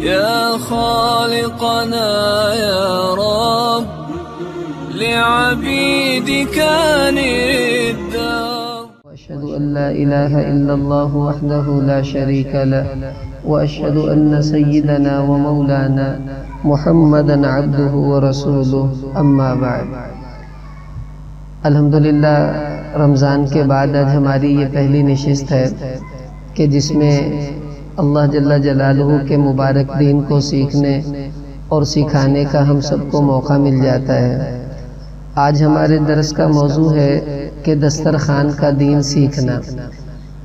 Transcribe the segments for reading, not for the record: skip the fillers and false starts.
يا خالقنا يا رب لعبيدك الدار. وأشهد أن لا إله إلا الله وحده لا شريك له وأشهد أن سيدنا ومولانا محمدا عبده ورسوله أما بعد. الحمدللہ رمضان کے بعد آج ہماری یہ پہلی نشست ہے کہ جس میں اللہ جل جلالہ کے مبارک دین کو سیکھنے اور سکھانے کا ہم سب کو موقع مل جاتا ہے۔ آج ہمارے درس کا موضوع ہے کہ دسترخوان کا دین سیکھنا،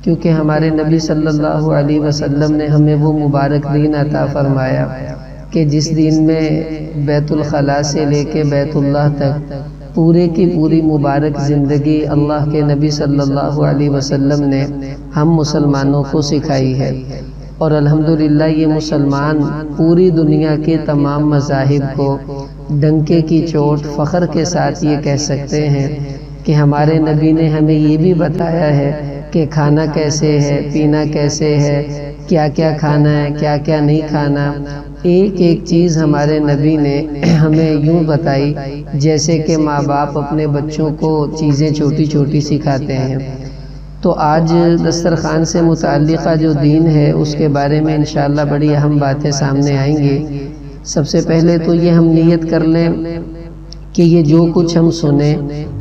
کیونکہ ہمارے نبی صلی اللہ علیہ وسلم نے ہمیں وہ مبارک دین عطا فرمایا کہ جس دین میں بیت الخلاء سے لے کے بیت اللہ تک پورے کی پوری مبارک زندگی اللہ کے نبی صلی اللہ علیہ وسلم نے ہم مسلمانوں کو سکھائی ہے۔ اور الحمدللہ یہ مسلمان پوری دنیا کے تمام مذاہب کو ڈنکے کی چوٹ فخر کے ساتھ یہ کہہ سکتے ہیں کہ ہمارے نبی نے ہمیں یہ بھی بتایا ہے کہ کھانا کیسے ہے، پینا کیسے ہے، کیا کیا کھانا ہے، کیا کیا نہیں کھانا۔ ایک ایک چیز ہمارے نبی نے ہمیں یوں بتائی جیسے کہ ماں باپ اپنے بچوں کو چیزیں چھوٹی چھوٹی سکھاتے ہیں۔ تو آج دسترخوان سے متعلقہ جو دین ہے اس کے بارے میں انشاءاللہ بڑی اہم باتیں سامنے آئیں گی۔ سب سے پہلے تو یہ ہم نیت کر لیں کہ یہ جو کچھ ہم سنیں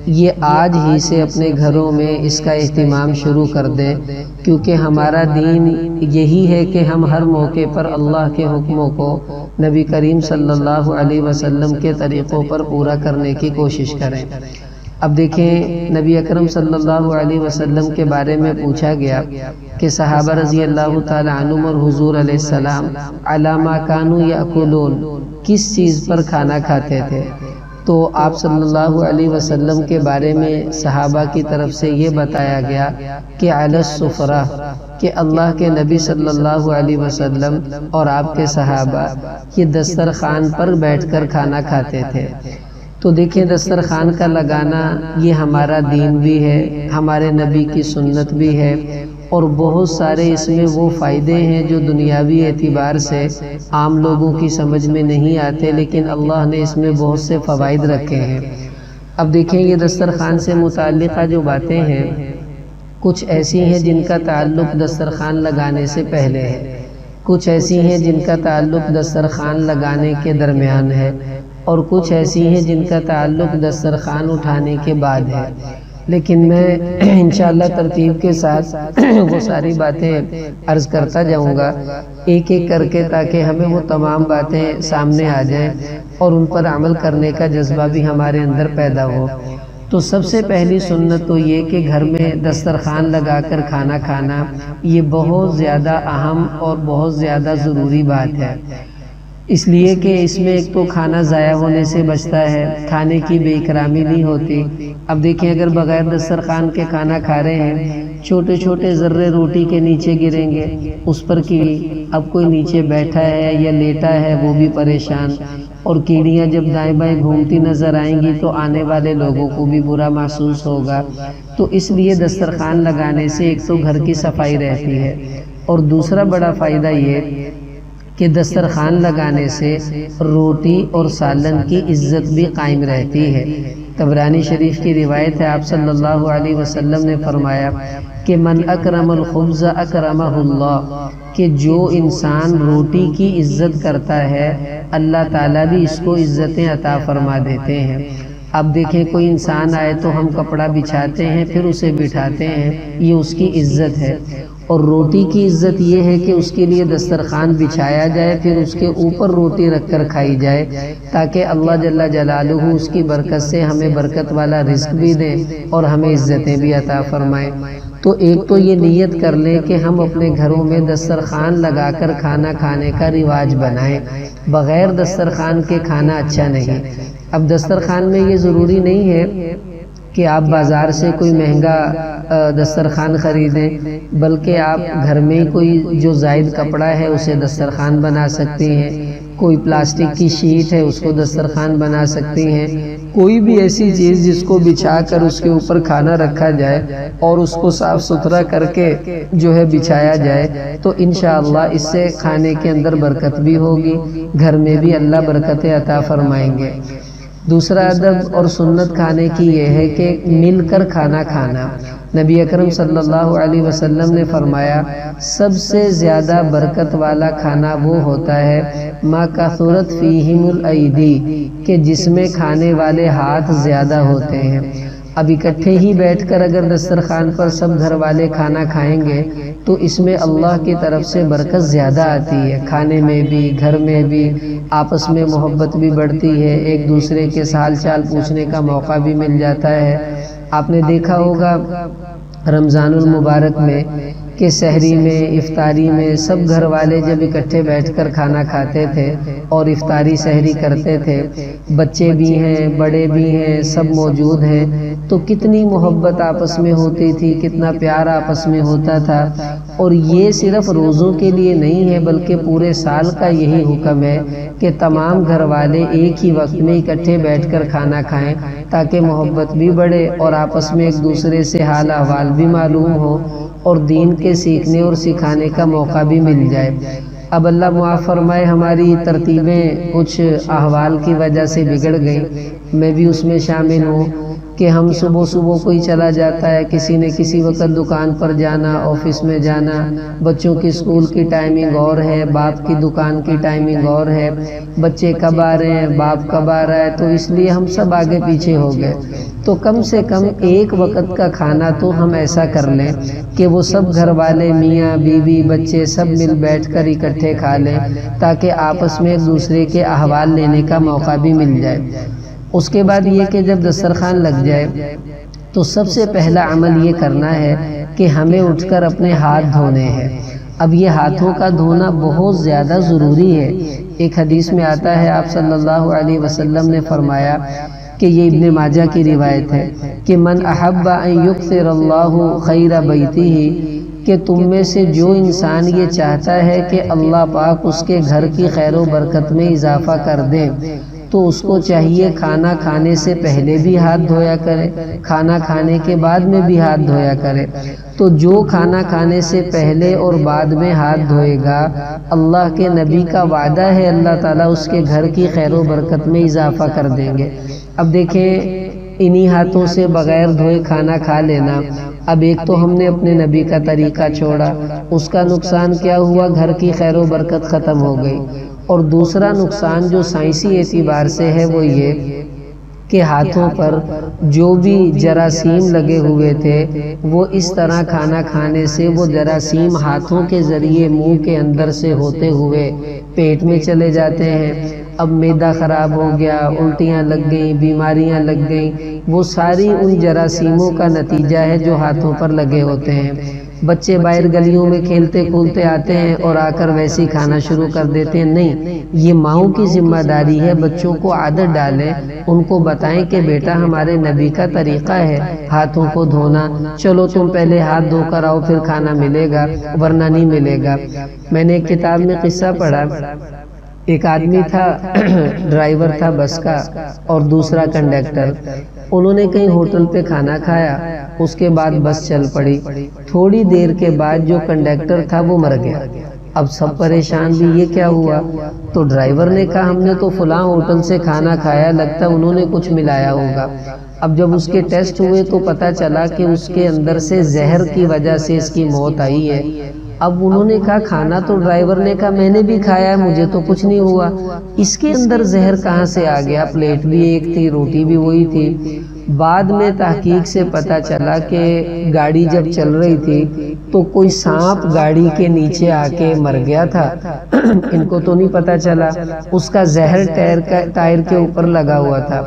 یہ آج ہی سے اپنے گھروں میں اس کا اہتمام شروع کر دیں، کیونکہ ہمارا دین یہی ہے کہ ہم ہر موقع پر اللہ کے حکموں کو نبی کریم صلی اللہ علیہ وسلم کے طریقوں پر پورا کرنے کی کوشش کریں۔ اب دیکھیں نبی اکرم صلی اللہ علیہ وسلم کے بارے میں پوچھا گیا کہ صحابہ رضی اللہ تعالی عنہم اور حضور علیہ السلام علی ما کانوا یاکلون کس چیز پر کھانا کھاتے تھے، تو آپ صلی اللہ علیہ وسلم کے بارے میں صحابہ کی طرف سے یہ بتایا گیا کہ علی السفرہ، کہ اللہ کے نبی صلی اللہ علیہ وسلم اور آپ کے صحابہ یہ دسترخوان پر بیٹھ کر کھانا کھاتے تھے۔ تو دیکھیں دسترخوان کا لگانا یہ ہمارا دین بھی ہے، ہمارے نبی کی سنت بھی ہے، اور بہت سارے اس میں وہ فائدے ہیں جو دنیاوی اعتبار سے عام لوگوں کی سمجھ میں نہیں آتے، لیکن اللہ نے اس میں بہت سے فوائد رکھے ہیں۔ اب دیکھیں یہ دسترخوان سے متعلقہ جو باتیں ہیں کچھ ایسی ہیں جن کا تعلق دسترخوان لگانے سے پہلے ہے، کچھ ایسی ہیں جن کا تعلق دسترخوان لگانے کے درمیان ہے، اور کچھ ایسی ہیں جن کا تعلق دسترخوان اٹھانے کے بعد ہے۔ لیکن میں انشاءاللہ ترتیب کے ساتھ وہ ساری باتیں عرض کرتا جاؤں گا ایک ایک کر کے، تاکہ ہمیں وہ تمام باتیں سامنے آ جائیں اور ان پر عمل کرنے کا جذبہ بھی ہمارے اندر پیدا ہو۔ تو سب سے پہلی سنت تو یہ کہ گھر میں دسترخوان لگا کر کھانا کھانا یہ بہت زیادہ اہم اور بہت زیادہ ضروری بات ہے، اس لیے کہ اس میں ایک تو کھانا ضائع ہونے سے بچتا ہے، کھانے کی بے اکرامی نہیں ہوتی۔ اب دیکھیں اگر بغیر دسترخوان کے کھانا کھا رہے ہیں، چھوٹے چھوٹے ذرے روٹی کے نیچے گریں گے، اس پر کیڑی، اب کوئی نیچے بیٹھا ہے یا لیٹا ہے وہ بھی پریشان، اور کیڑیاں جب دائیں بائیں گھومتی نظر آئیں گی تو آنے والے لوگوں کو بھی برا محسوس ہوگا۔ تو اس لیے دسترخوان لگانے سے ایک تو گھر کی صفائی رہتی ہے، اور دوسرا بڑا فائدہ یہ کہ دسترخوان لگانے سے روٹی اور سالن کی عزت بھی قائم رہتی ہے۔ طبرانی شریف کی روایت ہے، آپ صلی اللہ علیہ وسلم نے فرمایا کہ من اکرم الخبز اکرمہ اللہ، کہ جو انسان روٹی کی عزت کرتا ہے اللہ تعالیٰ بھی اس کو عزتیں عطا فرما دیتے ہیں۔ اب دیکھیں کوئی انسان آئے تو ہم کپڑا بچھاتے ہیں پھر اسے بٹھاتے ہیں، یہ اس کی عزت ہے، اور روٹی کی عزت یہ ہے کہ اس کے لیے دسترخوان بچھایا جائے پھر اس کے اوپر روٹی رکھ کر کھائی جائے، تاکہ اللہ جل جلالہ اس کی برکت سے ہمیں برکت والا رزق بھی دے اور ہمیں عزتیں بھی عطا فرمائے۔ تو ایک تو یہ نیت کر لیں کہ ہم اپنے گھروں میں دسترخوان لگا کر کھانا کھانے کا رواج بنائیں، بغیر دسترخوان کے کھانا اچھا نہیں۔ اب دسترخوان میں یہ ضروری نہیں ہے کہ آپ بازار سے کوئی مہنگا دسترخوان خریدیں، بلکہ آپ گھر میں کوئی جو زائد کپڑا ہے اسے دسترخوان بنا سکتے ہیں، کوئی پلاسٹک کی شیٹ ہے اس کو دسترخوان بنا سکتی ہیں، کوئی بھی ایسی چیز جس کو بچھا کر اس کے اوپر کھانا رکھا جائے اور اس کو صاف ستھرا کر کے جو ہے بچھایا جائے تو انشاءاللہ اس سے کھانے کے اندر برکت بھی ہوگی، گھر میں بھی اللہ برکتیں عطا فرمائیں گے۔ دوسرا ادب اور سنت کھانے کی یہ ہے کہ مل کر کھانا کھانا۔ نبی اکرم صلی اللہ علیہ وسلم نے فرمایا سب سے زیادہ برکت والا کھانا وہ ہوتا ہے ما کثرت فیہم الایدی، کہ جس میں کھانے والے ہاتھ زیادہ ہوتے ہیں۔ اب اکٹھے ہی بیٹھ کر اگر دسترخوان پر سب گھر والے کھانا کھائیں گے تو اس میں اللہ کی طرف سے برکت زیادہ آتی ہے، کھانے میں بھی، گھر میں بھی، آپس میں محبت بھی بڑھتی ہے، ایک دوسرے کے حال چال پوچھنے کا موقع بھی مل جاتا ہے۔ آپ نے دیکھا ہوگا رمضان المبارک میں کہ سحری میں، افطاری میں سب گھر والے جب اکٹھے بیٹھ کر کھانا کھاتے تھے اور افطاری سحری کرتے تھے، بچے بھی ہیں، بڑے بھی ہیں، سب موجود ہیں، تو کتنی محبت آپس میں ہوتی تھی، کتنا پیار آپس میں ہوتا تھا۔ اور یہ صرف روزوں کے لیے نہیں ہے بلکہ پورے سال کا یہی حکم ہے کہ تمام گھر والے ایک ہی وقت میں اکٹھے بیٹھ کر کھانا کھائیں تاکہ محبت بھی بڑھے اور آپس میں ایک دوسرے سے حال احوال بھی معلوم ہو اور دین کے سیکھنے اور سکھانے کا موقع بھی مل جائے۔ اب اللہ معاف فرمائے ہماری ترتیبیں کچھ احوال کی وجہ سے بگڑ گئیں، میں بھی اس میں شامل ہوں کہ ہم صبح کوئی چلا جاتا ہے، کسی نے کسی وقت دکان پر جانا، آفس میں جانا، بچوں کی اسکول کی ٹائمنگ اور ہے، باپ کی دکان کی ٹائمنگ اور ہے، بچے کب آ رہے ہیں، باپ کب آ رہا ہے، تو اس لیے ہم سب آگے پیچھے ہو گئے۔ تو کم سے کم ایک وقت کا کھانا تو ہم ایسا کر لیں کہ وہ سب گھر والے، میاں بیوی بچے سب مل بیٹھ کر اکٹھے کھا لیں تاکہ آپس میں ایک دوسرے کے احوال لینے کا موقع بھی مل جائے۔ اس کے بعد یہ کہ جب دسترخوان لگ جائے تو سب سے پہلا عمل یہ کرنا ہے کہ ہمیں اٹھ کر اپنے ہاتھ دھونے ہیں۔ اب یہ ہاتھوں کا دھونا بہت زیادہ ضروری ہے۔ ایک حدیث میں آتا ہے آپ صلی اللہ علیہ وسلم نے فرمایا کہ یہ ابن ماجہ کی روایت ہے کہ من احب ان یکثر اللہ خیر بیتہ، کہ تم میں سے جو انسان یہ چاہتا ہے کہ اللہ پاک اس کے گھر کی خیر و برکت میں اضافہ کر دے تو اس کو چاہیے کھانا کھانے سے پہلے بھی ہاتھ دھویا کرے، کھانا کھانے کے بعد میں بھی ہاتھ دھویا کرے۔ تو جو کھانا کھانے سے پہلے اور بعد میں ہاتھ دھوئے گا، اللہ کے نبی کا وعدہ ہے اللہ تعالیٰ اس کے گھر کی خیر و برکت میں اضافہ کر دیں گے۔ اب دیکھیں انہی ہاتھوں سے بغیر دھوئے کھانا کھا لینا، اب ایک تو ہم نے اپنے نبی کا طریقہ چھوڑا، اس کا نقصان کیا ہوا، گھر کی خیر و برکت ختم ہو گئی۔ اور دوسرا نقصان جو سائنسی اعتبار سے ہے وہ یہ کہ ہاتھوں پر جو بھی جراثیم لگے ہوئے تھے وہ اس طرح کھانا کھانے سے وہ جراثیم ہاتھوں کے ذریعے منہ کے اندر سے ہوتے ہوئے پیٹ میں چلے جاتے ہیں۔ اب معدہ خراب ہو گیا، الٹیاں لگ گئیں، بیماریاں لگ گئیں، وہ ساری ان جراثیموں کا نتیجہ ہے جو ہاتھوں پر لگے ہوتے ہیں۔ بچے باہر گلیوں میں کھیلتے کودتے آتے ہیں اور آ کر ویسے ہی کھانا شروع کر دیتے ہیں۔ نہیں، یہ ماؤں کی ذمہ داری ہے، بچوں کو عادت ڈالیں، ان کو بتائیں کہ بیٹا ہمارے نبی کا طریقہ ہے ہاتھوں کو دھونا، چلو تم پہلے ہاتھ دھو کر آؤ پھر کھانا ملے گا ورنہ نہیں ملے گا۔ میں نے ایک کتاب میں قصہ پڑھا، ایک آدمی تھا، ڈرائیور تھا بس کا اور دوسرا کنڈکٹر، انہوں نے کہیں ہوٹل پہ کھانا کھایا، اس کے بعد بس چل پڑی۔ تھوڑی دیر کے بعد جو کنڈکٹر تھا وہ مر گیا۔ اب سب پریشان بھی، یہ کیا ہوا؟ تو ڈرائیور نے کہا ہم نے تو فلاں ہوٹل سے کھانا کھایا، لگتا انہوں نے کچھ ملایا ہوگا۔ اب جب اس کے ٹیسٹ ہوئے تو پتہ چلا کہ اس کے اندر سے زہر کی وجہ سے اس کی موت آئی ہے۔ اب انہوں نے کہا کھانا تو ڈرائیور نے کہا میں نے بھی کھایا ہے، مجھے تو کچھ نہیں ہوا، اس کے اندر زہر کہاں سے آ گیا؟ پلیٹ بھی ایک تھی، روٹی بھی وہی تھی۔ بعد میں تحقیق سے پتہ چلا کہ گاڑی جب چل رہی تھی تو کوئی سانپ گاڑی کے نیچے آ کے مر گیا تھا، ان کو تو نہیں پتہ چلا، اس کا زہر ٹائر کے اوپر لگا ہوا تھا۔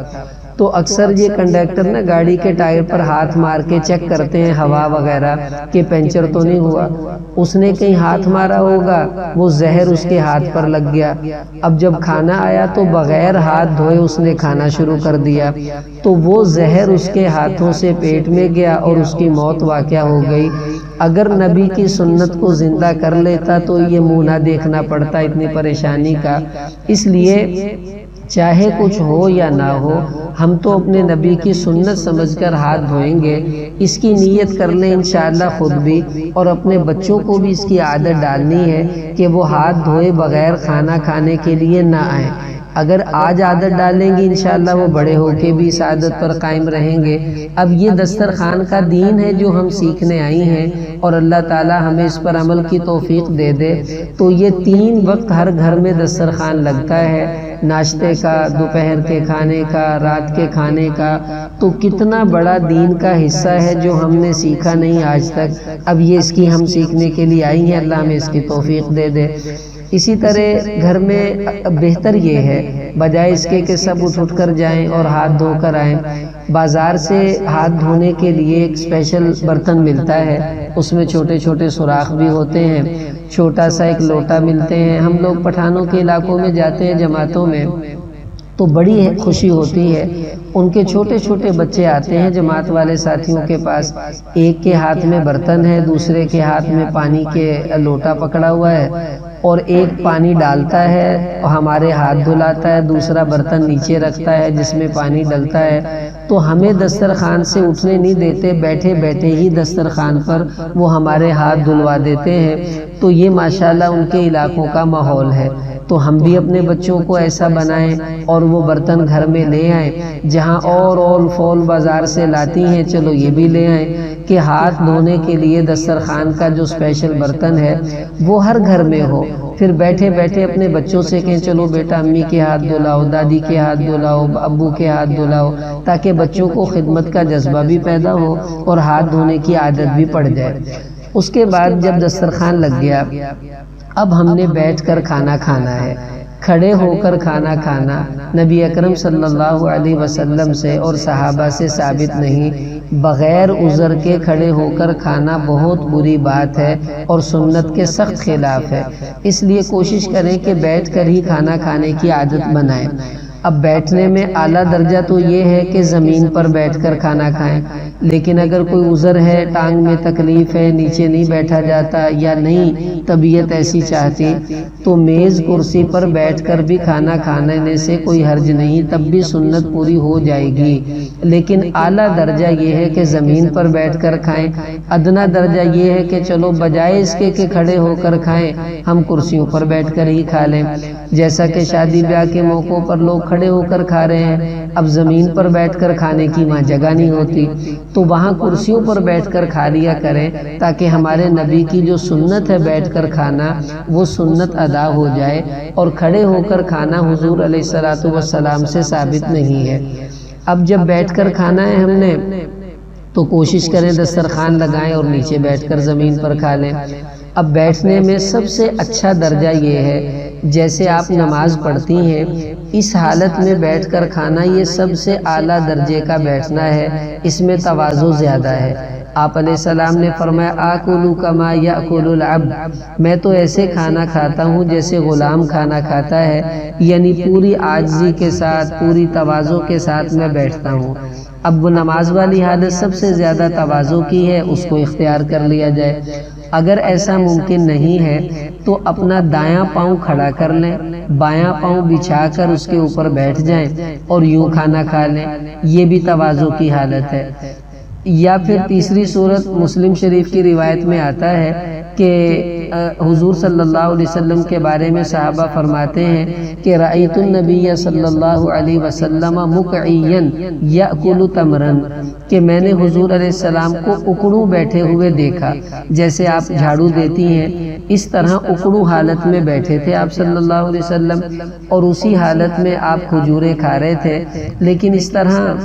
تو اکثر یہ کنڈکٹر نا گاڑی کے ٹائر پر ہاتھ مار کے چیک کرتے ہیں ہوا وغیرہ کہ پنچر تو نہیں ہوا، اس نے کہیں ہاتھ مارا ہوگا، وہ زہر اس کے ہاتھ پر لگ گیا۔ اب جب کھانا آیا تو بغیر ہاتھ دھوئے اس نے کھانا شروع کر دیا، تو وہ زہر اس کے ہاتھوں سے پیٹ میں گیا اور اس کی موت واقع ہو گئی۔ اگر نبی کی سنت کو زندہ کر لیتا تو یہ منہ نہ دیکھنا پڑتا اتنی پریشانی کا۔ اس لیے چاہے کچھ ہو یا نہ ہو، ہم ہم تو اپنے نبی کی سنت سمجھ کر ہاتھ دھوئیں گے، اس کی نیت کر لیں انشاءاللہ خود بھی، اور اپنے بچوں کو بھی اس کی عادت ڈالنی ہے کہ وہ ہاتھ دھوئے بغیر کھانا کھانے کے لیے نہ آئیں۔ اگر آج عادت ڈالیں گے انشاءاللہ وہ بڑے ہو کے بھی اس عادت پر قائم رہیں گے۔ اب یہ دسترخوان کا دین ہے جو ہم سیکھنے آئی ہیں، اور اللہ تعالی ہمیں اس پر عمل کی توفیق دے دے تو یہ 3 وقت ہر گھر میں دسترخوان لگتا ہے، ناشتے کا، دوپہر کے کھانے کا، رات کے کھانے کا۔ تو کتنا بڑا دین کا حصہ ہے جو ہم نے سیکھا نہیں آج تک، اب یہ اس کی ہم سیکھنے کے لیے آئی ہیں، اللہ ہمیں اس کی توفیق دے دے۔ اسی طرح گھر میں بہتر یہ ہے بجائے اس کے کہ سب اٹھ کر جائیں اور ہاتھ دھو کر آئیں، بازار سے ہاتھ دھونے کے لیے ایک اسپیشل برتن ملتا ہے، اس میں چھوٹے چھوٹے سوراخ بھی ہوتے ہیں، چھوٹا سا ایک لوٹا ملتے ہیں۔ ہم لوگ پٹھانوں کے علاقوں میں جاتے ہیں جماعتوں میں تو بڑی خوشی ہوتی ہے، ان کے چھوٹے چھوٹے بچے آتے ہیں جماعت والے ساتھیوں کے پاس، ایک کے ہاتھ میں برتن ہے، دوسرے کے ہاتھ میں پانی کے لوٹا پکڑا ہوا ہے، اور ایک پانی ڈالتا ہے ہمارے ہاتھ دھلاتا ہے، دوسرا برتن نیچے رکھتا ہے جس میں پانی ڈلتا ہے۔ تو ہمیں دسترخوان سے اٹھنے نہیں دیتے، بیٹھے بیٹھے ہی دسترخوان پر وہ ہمارے ہاتھ دھلوا دیتے ہیں۔ تو یہ ماشاءاللہ ان کے علاقوں کا ماحول ہے، تو ہم بھی اپنے بچوں کو ایسا بنائیں اور وہ برتن گھر میں لے آئیں، جہاں اور فول بازار سے لاتی ہیں چلو یہ بھی لے آئیں، کہ ہاتھ دھونے کے لیے دسترخوان کا جو اسپیشل برتن ہے وہ ہر گھر میں ہو۔ پھر بیٹھے بیٹھے اپنے بچوں سے کہیں چلو بیٹا امی کے ہاتھ دھلاؤ، دادی کے ہاتھ دھلاؤ، ابو کے ہاتھ دھلاؤ، تاکہ بچوں کو خدمت کا جذبہ بھی پیدا ہو اور ہاتھ دھونے کی عادت بھی پڑ جائے۔ اس کے بعد جب دسترخوان لگ گیا، اب ہم نے بیٹھ کر کھانا کھانا ہے۔ کھڑے ہو کر کھانا کھانا نبی اکرم صلی اللہ علیہ وسلم سے اور صحابہ سے ثابت نہیں، بغیر عذر کے کھڑے ہو کر کھانا بہت بری بات ہے اور سنت کے سخت خلاف ہے۔ اس لیے کوشش کریں کہ بیٹھ کر ہی کھانا کھانے کی عادت بنائیں۔ اب بیٹھنے میں اعلیٰ درجہ تو یہ ہے کہ زمین پر بیٹھ کر کھانا کھائیں، لیکن اگر کوئی عذر ہے، ٹانگ میں تکلیف ہے، نیچے نہیں بیٹھا جاتا یا نہیں طبیعت ایسی چاہتی، تو میز کرسی پر بیٹھ کر بھی کھانا کھانے سے کوئی حرج نہیں، تب بھی سنت پوری ہو جائے گی۔ لیکن اعلیٰ درجہ یہ ہے کہ زمین پر بیٹھ کر کھائیں، ادنا درجہ یہ ہے کہ چلو بجائے اس کے کہ کھڑے ہو کر کھائیں، ہم کرسیوں پر بیٹھ کر ہی کھا لیں۔ جیسا کہ شادی بیاہ کے موقعوں پر لوگ کھڑے ہو کر کھا رہے ہیں، اب زمین پر بیٹھ کر کھانے کی وہاں جگہ نہیں ہوتی، تو وہاں کرسیوں پر بیٹھ کر کھا لیا کریں، تاکہ ہمارے نبی کی جو سنت ہے بیٹھ کر کھانا وہ سنت ادا ہو جائے، اور کھڑے ہو کر کھانا حضور علیہ الصلوۃ والسلام سے ثابت نہیں ہے۔ اب جب بیٹھ کر کھانا ہے ہم نے تو کوشش کریں دسترخوان لگائیں اور نیچے بیٹھ کر زمین پر کھا لیں۔ اب بیٹھنے میں سب سے اچھا درجہ یہ ہے، جیسے آپ نماز پڑھتی ہیں اس حالت میں بیٹھ کر کھانا، یہ سب سے اعلیٰ درجے کا بیٹھنا ہے، اس میں تواضع زیادہ ہے۔ آپ علیہ السلام نے فرمایا آکلوا کما یاکل العبد، میں تو ایسے کھانا کھاتا ہوں جیسے غلام کھانا کھاتا ہے، یعنی پوری عاجزی کے ساتھ، پوری تواضع کے ساتھ میں بیٹھتا ہوں۔ اب وہ نماز والی حالت سب سے زیادہ تواضع کی ہے، اس کو اختیار کر لیا جائے۔ اگر ایسا ممکن نہیں ہے تو اپنا دایاں پاؤں کھڑا کر لیں، بایاں پاؤں بچھا کر اس کے اوپر بیٹھ جائیں اور یوں کھانا کھا لیں، یہ بھی تواضع کی حالت ہے۔ یا پھر تیسری صورت مسلم شریف کی روایت میں آتا ہے کہ حضور صلی اللہ علیہ وسلم کے بارے میں صحابہ فرماتے ہیں کہ رأیت النبی صلی اللہ علیہ وسلم مقعیا یأکل تمرا، کہ میں نے حضور علیہ السلام کو اکڑوں بیٹھے ہوئے دیکھا، جیسے آپ جھاڑو دیتی ہیں اس طرح اکڑوں حالت میں بیٹھے تھے آپ صلی اللہ علیہ وسلم، اور اسی حالت میں آپ کھجوریں کھا رہے تھے۔ لیکن اس طرح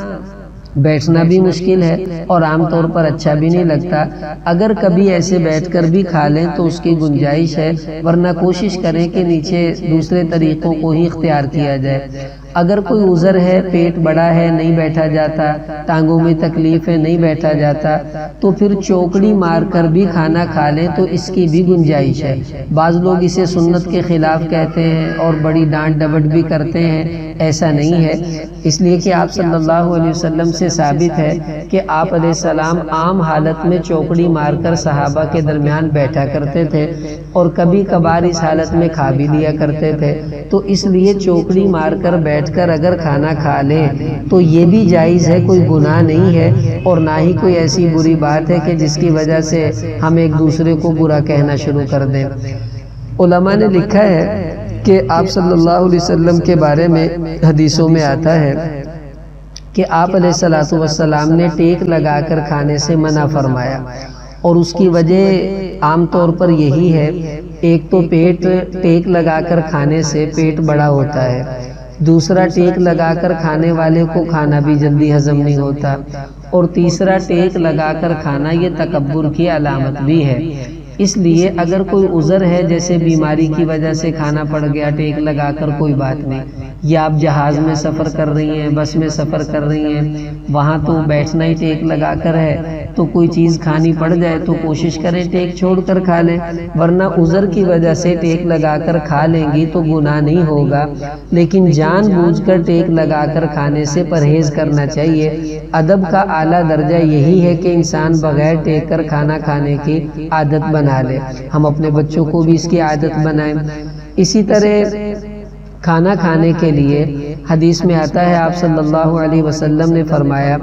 بیٹھنا بھی مشکل ہے اور عام طور پر اچھا بھی نہیں لگتا۔ اگر کبھی ایسے بیٹھ کر بھی کھا لیں تو اس کی گنجائش ہے، ورنہ کوشش کریں کہ نیچے دوسرے طریقوں کو ہی اختیار کیا جائے۔ اگر کوئی عذر ہے، پیٹ بڑا ہے، نہیں بیٹھا جاتا، ٹانگوں میں تکلیف ہے، نہیں بیٹھا جاتا، تو پھر چوکڑی مار کر بھی کھانا کھا لیں تو اس کی بھی گنجائش ہے۔ بعض لوگ اسے سنت کے خلاف کہتے ہیں اور بڑی ڈانٹ ڈپٹ بھی کرتے ہیں، ایسا نہیں ہے، اس لیے کہ آپ صلی اللہ علیہ وسلم سے ثابت ہے کہ آپ علیہ السلام عام حالت میں چوکڑی مار کر صحابہ کے درمیان بیٹھا کرتے تھے اور کبھی کبھار اس حالت میں کھا بھی لیا کرتے تھے۔ تو اس لیے چوکڑی مار کر بیٹھ بیٹھ کر اگر کھانا کھا لیں تو یہ بھی جائز ہے، کوئی گناہ نہیں ہے، اور نہ ہی کوئی ایسی بری بات ہے کہ جس کی وجہ سے ہم ایک دوسرے کو برا کہنا شروع کر دیں۔ علماء نے لکھا ہے کہ آپ صلی اللہ علیہ وسلم کے بارے میں حدیثوں میں آتا ہے کہ آپ علیہ السلام نے ٹیک لگا کر کھانے سے منع فرمایا، اور اس کی وجہ عام طور پر یہی ہے، ایک تو ٹیک لگا کر کھانے سے پیٹ بڑا ہوتا ہے، دوسرا ٹیک لگا کر کھانے والے کو کھانا بھی جلدی ہضم نہیں ہوتا، اور تیسرا ٹیک لگا کر کھانا یہ تکبر کی علامت بھی ہے۔ اس لیے اگر کوئی عذر ہے، جیسے بیماری کی وجہ سے کھانا پڑ گیا ٹیک لگا کر، کوئی بات نہیں، یا آپ جہاز میں سفر کر رہی ہیں، بس میں سفر کر رہی ہیں، وہاں تو بیٹھنا ہی ٹیک لگا کر ہے، تو کوئی چیز کھانی پڑ جائے تو کوشش کریں ٹیک چھوڑ کر کھا لیں، ورنہ عذر کی وجہ سے ٹیک لگا کر کھا لیں گی تو گناہ نہیں ہوگا، لیکن جان بوجھ کر ٹیک لگا کر کھانے سے پرہیز کرنا چاہیے۔ ادب کا اعلیٰ درجہ یہی ہے کہ انسان بغیر ٹیک کر کھانا کھانے کی عادت بنا لے، ہم اپنے بچوں کو بھی اس کی عادت بنائیں۔ اسی طرح کھانا کھانے کے لیے حدیث میں آتا ہے، آپ صلی اللہ علیہ وسلم نے فرمایا،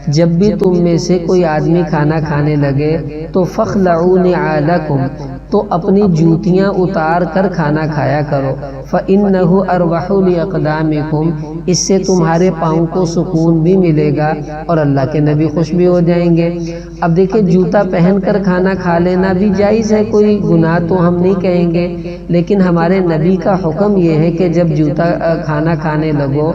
جب بھی تم میں سے کوئی آدمی کھانا کھانے لگے تو فَخْلَعُوا نِعَالَكُمْ، تو اپنی جوتیاں اتار کر کھانا کھایا کرو، فَإِنَّهُ أَرْوَحُ لِأَقْدَامِكُمْ، اس سے تمہارے پاؤں کو سکون بھی ملے گا اور اللہ کے نبی خوش بھی ہو جائیں گے۔ اب دیکھیں، جوتا پہن کر کھانا کھا لینا بھی جائز ہے، کوئی گناہ تو ہم نہیں کہیں گے، لیکن ہمارے نبی کا حکم یہ ہے کہ جب جوتا کھانا کھانے لگو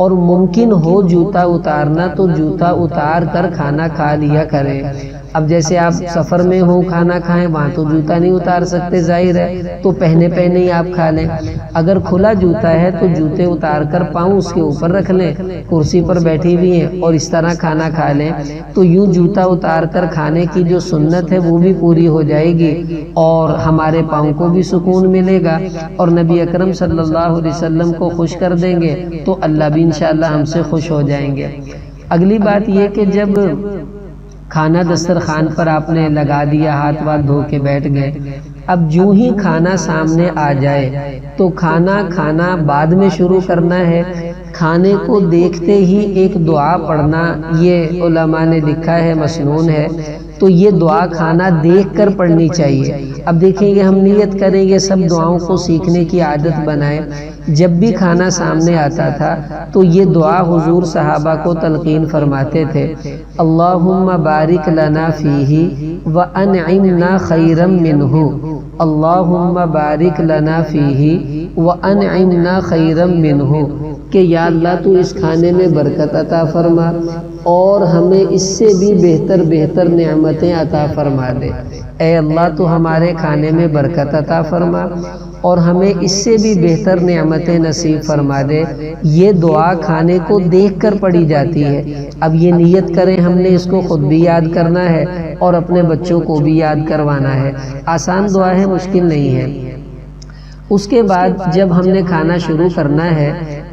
اور ممکن ہو جوتا اتارنا تو جوتا اتار کر کھانا کھا لیا کریں۔ اب جیسے آپ سفر میں ہو کھانا کھائیں، وہاں تو جوتا نہیں اتار سکتے، ظاہر ہے، تو پہنے ہی آپ کھا لیں۔ اگر کھلا جوتا ہے تو جوتے اتار کر پاؤں اس کے اوپر رکھ لیں، کرسی پر بیٹھی بھی ہیں اور اس طرح کھانا کھا لیں، تو یوں جوتا اتار کر کھانے کی جو سنت ہے وہ بھی پوری ہو جائے گی اور ہمارے پاؤں کو بھی سکون ملے گا، اور نبی اکرم صلی اللہ علیہ وسلم کو خوش کر دیں گے تو اللہ بھی انشاءاللہ ہم سے خوش ہو جائیں گے۔ اگلی بات یہ کہ جب کھانا دسترخوان پر آپ نے لگا دیا، ہاتھ دھو کے بیٹھ گئے، اب جو ہی کھانا سامنے آ جائے تو کھانا بعد میں شروع کرنا ہے، کھانے کو دیکھتے ہی ایک دعا پڑھنا، یہ علماء نے لکھا ہے مسنون ہے، تو یہ دعا کھانا دیکھ کر پڑھنی چاہیے۔ اب دیکھیں گے، ہم نیت کریں گے، سب دعاؤں کو سیکھنے کی عادت بنائیں۔ جب بھی کھانا سامنے آتا تھا تو یہ دعا حضور صحابہ کو تلقین فرماتے تھے، اللہم بارک لنا فیہ وانعمنا خیرا منہ، اللہم بارک لنا فیہ وانعمنا خیرا منہ، کہ یا اللہ تو اس کھانے میں برکت عطا فرما اور ہمیں اس سے بھی بہتر نعمتیں عطا فرما دے۔ اے اللہ تو ہمارے کھانے میں برکت عطا فرما اور ہمیں اس سے بھی بہتر نعمتیں نصیب فرما دے۔ یہ دعا کھانے کو دیکھ کر پڑھی جاتی ہے۔ اب یہ نیت کریں، ہم نے اس کو خود بھی یاد کرنا ہے اور اپنے بچوں کو بھی یاد کروانا ہے۔ آسان دعا ہے، مشکل نہیں ہے۔ اس کے بعد جب ہم نے کھانا شروع کرنا ہے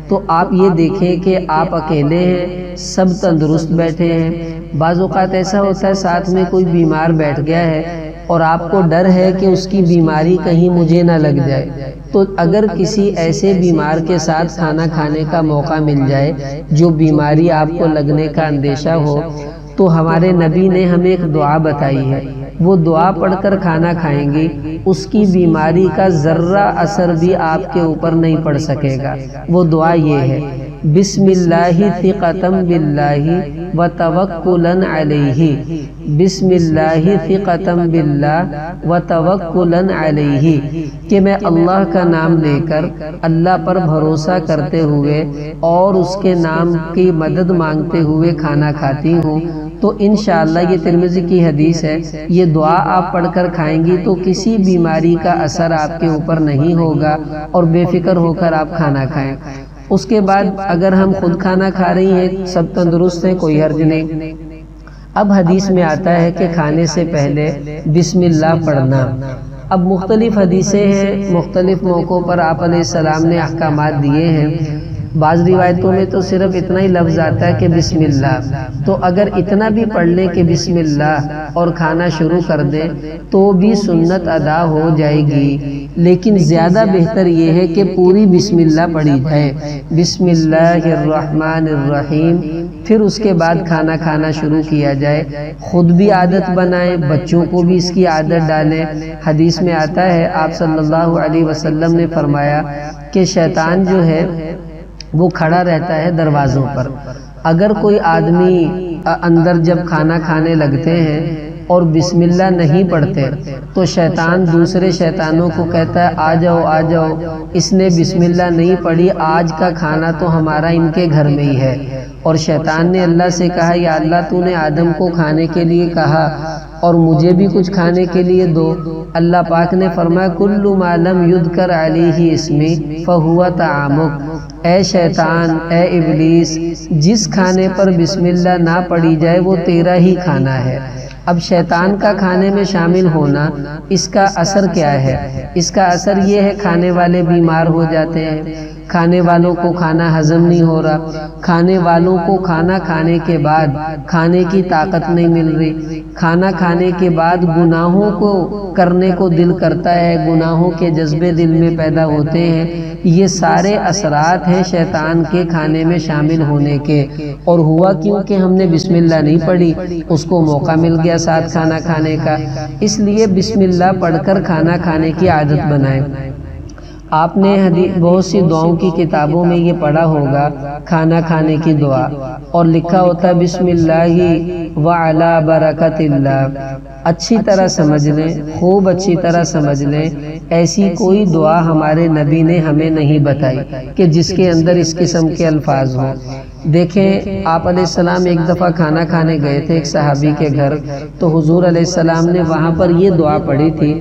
تو آپ یہ دیکھیں کہ آپ اکیلے ہیں، سب تندرست بیٹھے ہیں۔ بعض اوقات ایسا ہوتا ہے ساتھ میں کوئی بیمار بیٹھ گیا ہے اور آپ کو ڈر ہے کہ اس کی بیماری کہیں مجھے نہ لگ جائے، تو اگر کسی ایسے بیمار کے ساتھ کھانا کھانے کا موقع مل جائے جو بیماری آپ کو لگنے کا اندیشہ ہو، تو ہمارے نبی نے ہمیں ایک دعا بتائی ہے، وہ دعا پڑھ کر کھانا کھائیں گی، اس کی بیماری کا ذرہ اثر بھی آپ کے اوپر نہیں پڑ سکے گا۔ وہ دعا یہ ہے، بسم اللہ ثقۃ باللہ وتوکلا علیہ، بسم اللہ ثقۃ باللہ وتوکلا علیہ، کہ میں اللہ کا نام لے کر اللہ پر بھروسہ کرتے ہوئے اور اس کے نام کی مدد مانگتے ہوئے کھانا کھاتی ہوں۔ تو انشاءاللہ یہ ترمذی کی حدیث ہے، یہ دعا آپ پڑھ کر کھائیں گی تو کسی بیماری کا اثر آپ کے اوپر نہیں ہوگا اور بے فکر ہو کر آپ کھانا کھائیں۔ اس کے بعد اگر ہم خود کھانا کھا رہی ہیں، سب تندرست ہیں، کوئی حرج نہیں۔ اب حدیث میں آتا ہے کہ کھانے سے پہلے بسم اللہ پڑھنا۔ اب مختلف حدیثیں ہیں، مختلف موقعوں پر آپ علیہ السلام نے احکامات دیے ہیں۔ بعض روایتوں میں تو صرف اتنا ہی لفظ آتا ہے کہ بسم اللہ، تو اگر اتنا بھی پڑھ لیں کہ بسم اللہ اور کھانا شروع کر دیں تو بھی سنت ادا ہو جائے گی۔ لیکن زیادہ بہتر یہ ہے کہ پوری بسم اللہ پڑھی جائے، بسم اللہ الرحمن الرحیم، پھر اس کے بعد کھانا کھانا شروع کیا جائے۔ خود بھی عادت بنائیں، بچوں کو بھی اس کی عادت ڈالیں۔ حدیث میں آتا ہے آپ صلی اللہ علیہ وسلم نے فرمایا کہ شیطان جو ہے وہ کھڑا رہتا ہے دروازوں پر۔ اگر کوئی آدمی اندر جب کھانا کھانے لگتے ہیں اور بسم اللہ نہیں پڑھتے تو شیطان دوسرے شیطانوں کو کہتا ہے آ جاؤ آ جاؤ، اس نے بسم اللہ نہیں پڑھی، آج کا کھانا تو ہمارا ان کے گھر میں ہی ہے۔ اور شیطان نے اللہ سے کہا یا اللہ تو نے آدم کو کھانے کے لیے کہا اور مجھے بھی کچھ کھانے کے لیے دو۔ اللہ پاک نے فرمایا کل ما لم یذکر علیہ اسمی فہو طعامک، اے شیطان، اے ابلیس، جس کھانے پر بسم اللہ نہ پڑھی جائے وہ تیرا ہی کھانا ہے۔ اب شیطان کا کھانے میں شامل ہونا، اس کا اثر کیا ہے؟ اس کا اثر یہ ہے کھانے والے بیمار ہو جاتے ہیں، کھانے والوں کو کھانا ہضم نہیں ہو رہا، کھانے والوں کو کھانا کھانے کے بعد کھانے کی طاقت نہیں مل رہی، کھانا کھانے کے بعد گناہوں کو کرنے کو دل کرتا ہے، گناہوں کے جذبے دل میں پیدا ہوتے ہیں۔ یہ سارے اثرات ہیں شیطان کے کھانے میں شامل ہونے کے، اور ہوا کیونکہ ہم نے بسم اللہ نہیں پڑھی، اس کو موقع مل گیا ساتھ کھانا کھانے کا۔ اس لیے بسم اللہ پڑھ کر کھانا کھانے کی عادت بنائیں۔ آپ نے بہت سی دعاؤں کی کتابوں میں یہ پڑھا ہوگا کھانا کھانے کی دعا، اور لکھا ہوتا ہے بسم اللہ وعلی برکت اللہ۔ اچھی طرح سمجھ لیں، خوب اچھی طرح سمجھ لیں، ایسی کوئی دعا ہمارے نبی نے ہمیں نہیں بتائی کہ جس کے اندر اس قسم کے الفاظ ہوں۔ دیکھیں آپ علیہ السلام ایک دفعہ کھانا کھانے گئے تھے ایک صحابی کے گھر، تو حضور علیہ السلام نے وہاں پر یہ دعا پڑھی تھی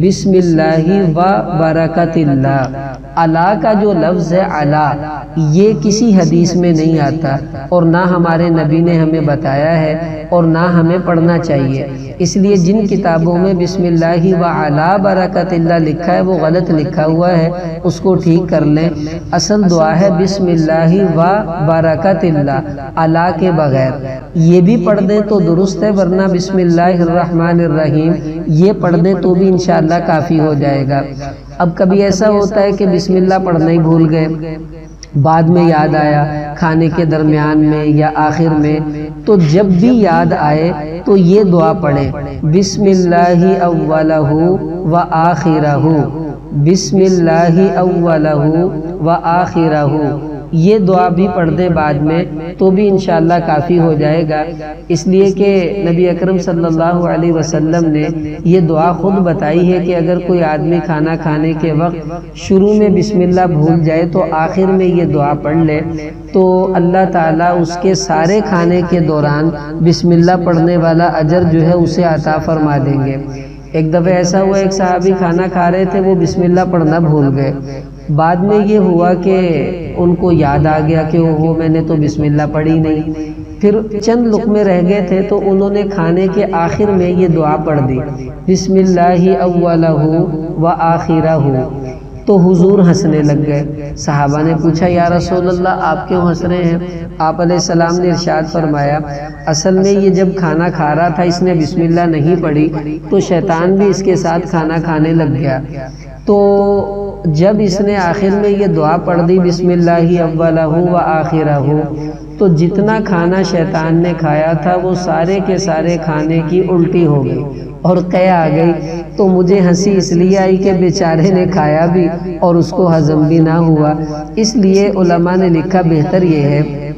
بسم اللہ و برکت اللہ۔ اللہ کا جو لفظ ہے اللہ، یہ کسی حدیث میں نہیں آتا، اور نہ ہمارے نبی نے ہمیں بتایا ہے، اور نہ ہمیں پڑھنا چاہیے۔ اس لیے جن کتابوں میں بسم اللہ و علی برکت اللہ لکھا ہے وہ غلط لکھا ہوا ہے، اس کو ٹھیک کر لیں۔ اصل دعا ہے بسم اللہ و برکت اللہ، اللہ کے بغیر۔ یہ بھی پڑھ دیں تو درست ہے، ورنہ بسم اللہ الرحمن الرحیم یہ پڑھ دیں تو بھی انشاءاللہ کافی ہو جائے گا۔ اب کبھی ایسا ہوتا ہے کہ بسم اللہ پڑھنا ہی بھول گئے، بعد میں یاد آیا کھانے کے درمیان میں یا آخر میں، تو جب بھی یاد آئے تو یہ دعا پڑھیں بسم اللہ اولہ و آخرہ، بسم اللہ اولہ و آخرہ، یہ دعا بھی پڑھ دیں بعد میں تو بھی انشاءاللہ کافی ہو جائے گا۔ اس لیے کہ نبی اکرم صلی اللہ علیہ وسلم نے یہ دعا خود بتائی ہے کہ اگر کوئی آدمی کھانا کھانے کے وقت شروع میں بسم اللہ بھول جائے تو آخر میں یہ دعا پڑھ لے تو اللہ تعالیٰ اس کے سارے کھانے کے دوران بسم اللہ پڑھنے والا اجر جو ہے اسے عطا فرما دیں گے۔ ایک دفعہ ایسا ہوا ایک صحابی کھانا کھا رہے تھے، وہ بسم اللہ پڑھنا بھول گئے۔ بعد میں یہ ہوا کہ ان کو یاد آ گیا کہ وہ میں نے تو بسم اللہ پڑھی نہیں۔ پھر چند لقمے رہ گئے تھے تو انہوں نے کھانے کے آخر میں یہ دعا پڑھ دی بسم اللہ اولہ و آخرہ، تو حضور ہنسنے لگ گئے۔ صحابہ نے پوچھا یا رسول اللہ آپ کیوں ہنس رہے ہیں؟ آپ علیہ السلام نے ارشاد فرمایا اصل میں یہ جب کھانا کھا رہا تھا اس نے بسم اللہ نہیں پڑھی تو شیطان بھی اس کے ساتھ کھانا کھانے لگ گیا، تو جب اس نے آخر میں یہ دعا پڑھ دی بسم اللہ اولہ و آخرہ، تو جتنا کھانا شیطان نے کھایا تھا وہ سارے کے سارے کھانے کی الٹی ہو گئی اور قے آ گئی۔ تو مجھے ہنسی اس لیے آئی کہ بیچارے نے کھایا بھی اور اس کو ہضم بھی نہ ہوا۔ اس لیے علماء نے لکھا بہتر یہ ہے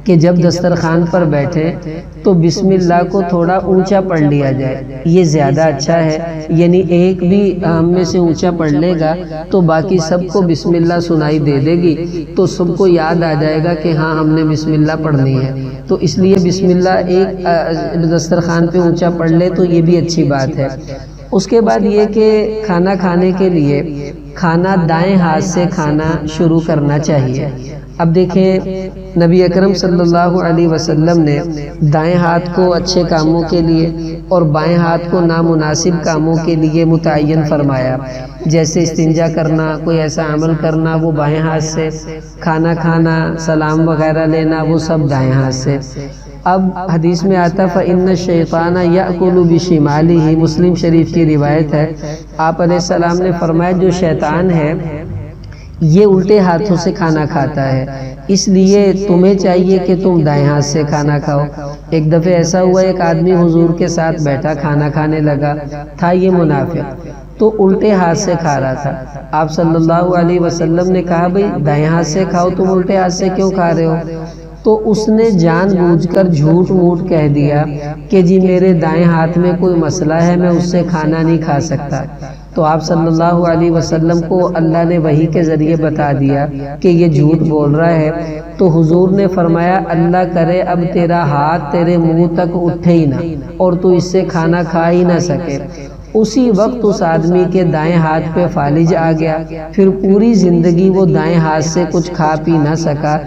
کہ جب دسترخوان پر بیٹھے تو بسم اللہ کو تھوڑا اونچا پڑھ لیا جائے، یہ زیادہ اچھا ہے۔ یعنی ایک بھی ہم میں سے اونچا پڑھ لے گا تو باقی سب کو بسم اللہ سنائی دے دے گی، تو سب کو یاد آ جائے گا کہ ہاں ہم نے بسم اللہ پڑھنی ہے۔ تو اس لیے بسم اللہ ایک دسترخوان پہ اونچا پڑھ لے تو یہ بھی اچھی بات ہے۔ اس کے بعد یہ کہ کھانا کھانے کے لیے کھانا دائیں ہاتھ سے کھانا شروع کرنا چاہیے۔ اب دیکھیں نبی اکرم صلی اللہ علیہ وسلم نے دائیں ہاتھ کو اچھے کاموں کے لیے اور بائیں ہاتھ کو نامناسب کاموں کے لیے متعین فرمایا، جیسے استنجا کرنا، کوئی ایسا عمل کرنا وہ بائیں ہاتھ سے، کھانا کھانا، سلام وغیرہ لینا وہ سب دائیں ہاتھ سے۔ اب حدیث میں آتا فَإِنَّ الشَّيْطَانَ يَأْكُلُ بِشِمَالِهِ، مسلم شریف کی روایت ہے، آپ علیہ السلام نے فرمایا جو شیطان ہے یہ الٹے ہاتھوں سے کھانا کھاتا ہے، اس لیے تمہیں چاہیے کہ تم دائیں ہاتھ سے کھانا کھاؤ۔ ایک دفعہ ایسا ہوا ایک آدمی حضور کے ساتھ بیٹھا کھانا کھانے لگا، تھا یہ منافق، تو الٹے ہاتھ سے کھا رہا تھا۔ آپ صلی اللہ علیہ وسلم نے کہا بھئی دائیں ہاتھ سے کھاؤ، تم الٹے ہاتھ سے کیوں کھا رہے ہو؟ تو اس نے جان بوجھ کر جھوٹ موٹ کہہ دیا کہ جی میرے دائیں ہاتھ میں کوئی مسئلہ ہے، میں اس سے کھانا نہیں کھا سکتا۔ تو آپ صلی اللہ علیہ وسلم کو اللہ نے وحی کے ذریعے بتا دیا کہ یہ جھوٹ بول رہا ہے۔ تو حضور نے فرمایا اللہ کرے اب تیرا ہاتھ تیرے منہ تک اٹھے ہی نہ اور تو اس سے کھانا کھا ہی نہ سکے۔ اسی وقت اس آدمی کے دائیں ہاتھ پہ فالج آ گیا، پھر پوری زندگی وہ دائیں ہاتھ سے کچھ کھا پی نہ سکا۔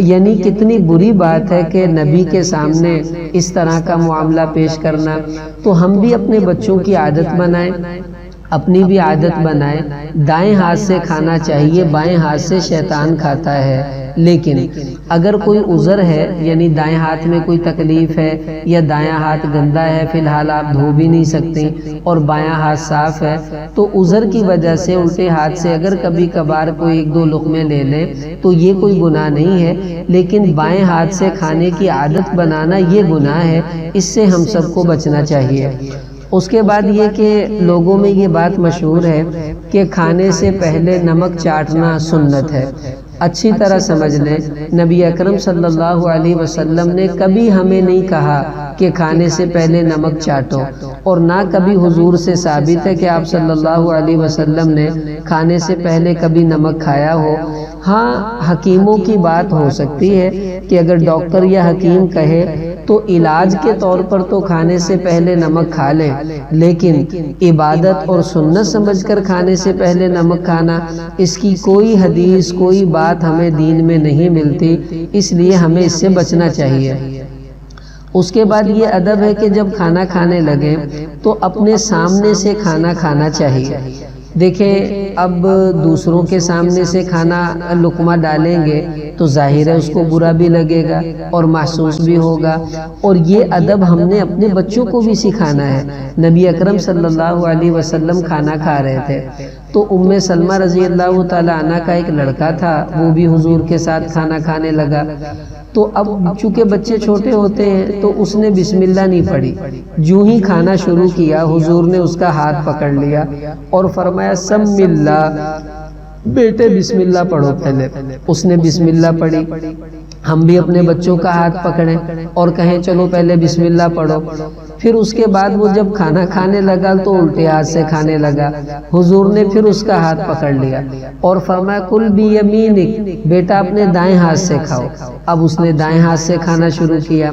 یعنی کتنی بری بات ہے کہ نبی کے سامنے اس طرح کا معاملہ پیش کرنا۔ تو ہم بھی اپنے بچوں کی عادت بنائیں، اپنی بھی عادت بنائیں، دائیں ہاتھ سے کھانا چاہیے، بائیں ہاتھ سے شیطان کھاتا ہے۔ لیکن اگر کوئی عذر ہے، یعنی دائیں ہاتھ میں کوئی تکلیف ہے یا دایاں ہاتھ گندا ہے، فی الحال آپ دھو بھی نہیں سکتے اور بایاں ہاتھ صاف ہے، تو عذر کی وجہ سے الٹے ہاتھ سے اگر کبھی کبھار کوئی ایک دو لقمے لے لیں تو یہ کوئی گناہ نہیں ہے، لیکن بائیں ہاتھ سے کھانے کی عادت بنانا یہ گناہ ہے، اس سے ہم سب کو بچنا چاہیے۔ اس کے بعد یہ کہ لوگوں میں یہ بات مشہور ہے کہ کھانے سے پہلے نمک چاٹنا سنت ہے۔ اچھی طرح سمجھ لیں، نبی اکرم صلی اللہ علیہ وسلم نے کبھی ہمیں نہیں کہا کہ کھانے سے پہلے نمک چاٹو، اور نہ کبھی حضور سے ثابت ہے کہ آپ صلی اللہ علیہ وسلم نے کھانے سے پہلے کبھی نمک کھایا ہو۔ ہاں حکیموں کی بات ہو سکتی ہے کہ اگر ڈاکٹر یا حکیم کہے تو علاج کے طور پر تو کھانے سے پہلے نمک کھا لیں، لیکن عبادت اور سنت سمجھ کر کھانے سے پہلے نمک کھانا، اس کی کوئی حدیث کوئی بات ہمیں دین میں نہیں ملتی، اس لیے ہمیں اس سے بچنا چاہیے۔ اس کے بعد یہ ادب ہے کہ جب کھانا کھانے لگے تو اپنے سامنے سے کھانا کھانا چاہیے۔ دیکھیں اب دوسروں کے سامنے سے کھانا لقمہ ڈالیں گے تو ظاہر ہے اس کو برا بھی لگے گا اور محسوس بھی ہوگا، اور یہ ادب ہم نے اپنے بچوں کو بھی سکھانا ہے۔ نبی اکرم صلی اللہ علیہ وسلم کھانا کھا رہے تھے تو ام سلمہ رضی اللہ تعالی عنہ کا ایک لڑکا تھا، وہ بھی حضور کے ساتھ کھانا کھانے لگا۔ تو اب چونکہ بچے چھوٹے ہوتے ہیں تو اس نے بسم اللہ نہیں پڑھی، جو ہی کھانا شروع کیا حضور نے اس کا ہاتھ پکڑ لیا اور فرمایا سم اللہ، بیٹے بسم اللہ پڑھو پہلے۔ اس نے بسم اللہ پڑھی۔ ہم بھی اپنے بچوں کا ہاتھ پکڑیں اور کہیں چلو پہلے بسم اللہ پڑھو۔ پھر اس کے بعد وہ جب کھانا کھانے لگا تو الٹے ہاتھ سے کھانے لگا، حضور نے پھر اس کا ہاتھ پکڑ لیا اور فرمایا کل بیمینک، بیٹا اپنے دائیں ہاتھ سے کھاؤ۔ اب اس نے دائیں ہاتھ سے کھانا شروع کیا۔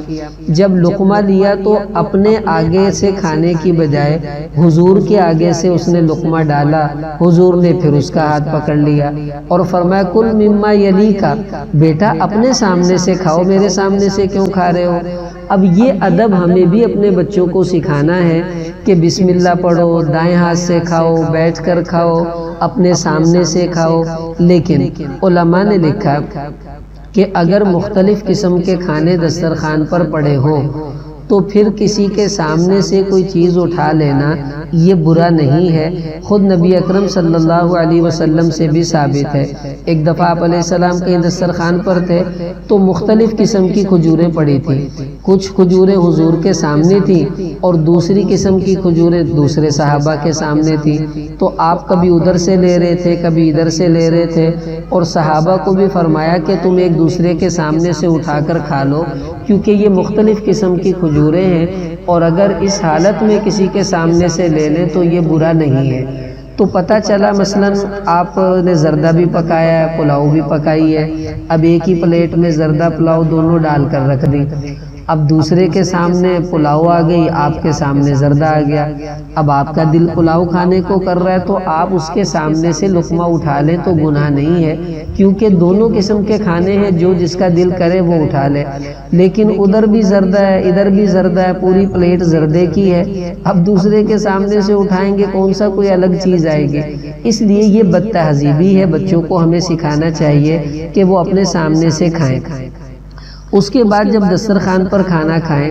جب لقمہ لیا تو اپنے آگے سے کھانے کی بجائے حضور کے آگے سے اس نے لقمہ ڈالا، حضور نے پھر اس کا ہاتھ پکڑ لیا اور فرمایا کل مما یلیکا، بیٹا اپنے سامنے سے کھاؤ، میرے سامنے سے کیوں کھا رہے ہو؟ اب یہ ادب ہمیں بھی اپنے بچوں کو سکھانا ہے کہ بسم اللہ پڑھو، دائیں ہاتھ سے کھاؤ، بیٹھ کر کھاؤ، اپنے سامنے سے کھاؤ۔ لیکن علماء نے لکھا کہ اگر مختلف قسم کے کھانے دسترخوان پر پڑے ہوں تو پھر کسی کے سامنے سے کوئی چیز اٹھا لینا یہ برا نہیں ہے، خود نبی اکرم صلی اللہ علیہ وسلم سے بھی ثابت ہے۔ ایک دفعہ آپ علیہ السلام کہیں دسترخوان پر تھے تو مختلف قسم کی کھجوریں پڑی تھی، کچھ کھجوریں حضور کے سامنے تھی اور دوسری قسم کی کھجوریں دوسرے صحابہ کے سامنے تھی۔ تو آپ کبھی ادھر سے لے رہے تھے کبھی ادھر سے لے رہے تھے، اور صحابہ کو بھی فرمایا کہ تم ایک دوسرے کے سامنے سے اٹھا کر کھا لو، کیونکہ یہ مختلف قسم کی کھجوریں ہیں، اور اگر اس حالت میں کسی کے سامنے سے لے لیں تو یہ برا نہیں ہے۔ تو پتہ چلا مثلا آپ نے زردہ بھی پکایا ہے، پلاؤ بھی پکائی ہے، اب ایک ہی پلیٹ میں زردہ پلاؤ دونوں ڈال کر رکھ دی، اب دوسرے کے سامنے پلاؤ آ گئی، آپ کے سامنے زردہ آ گیا، اب آپ کا دل پلاؤ کھانے کو کر رہا ہے تو آپ اس کے سامنے سے لقمہ اٹھا لیں تو گناہ نہیں ہے، کیونکہ دونوں قسم کے کھانے ہیں، جو جس کا دل کرے وہ اٹھا لے۔ لیکن ادھر بھی زردہ ہے ادھر بھی زردہ ہے، پوری پلیٹ زردے کی ہے، اب دوسرے کے سامنے سے اٹھائیں گے کون سا کوئی الگ چیز آئے گی؟ اس لیے یہ بد تہذیبی ہے، بچوں کو ہمیں سکھانا چاہیے کہ وہ اپنے سامنے سے کھائیں۔ اس کے بعد جب دسترخوان پر کھانا کھائیں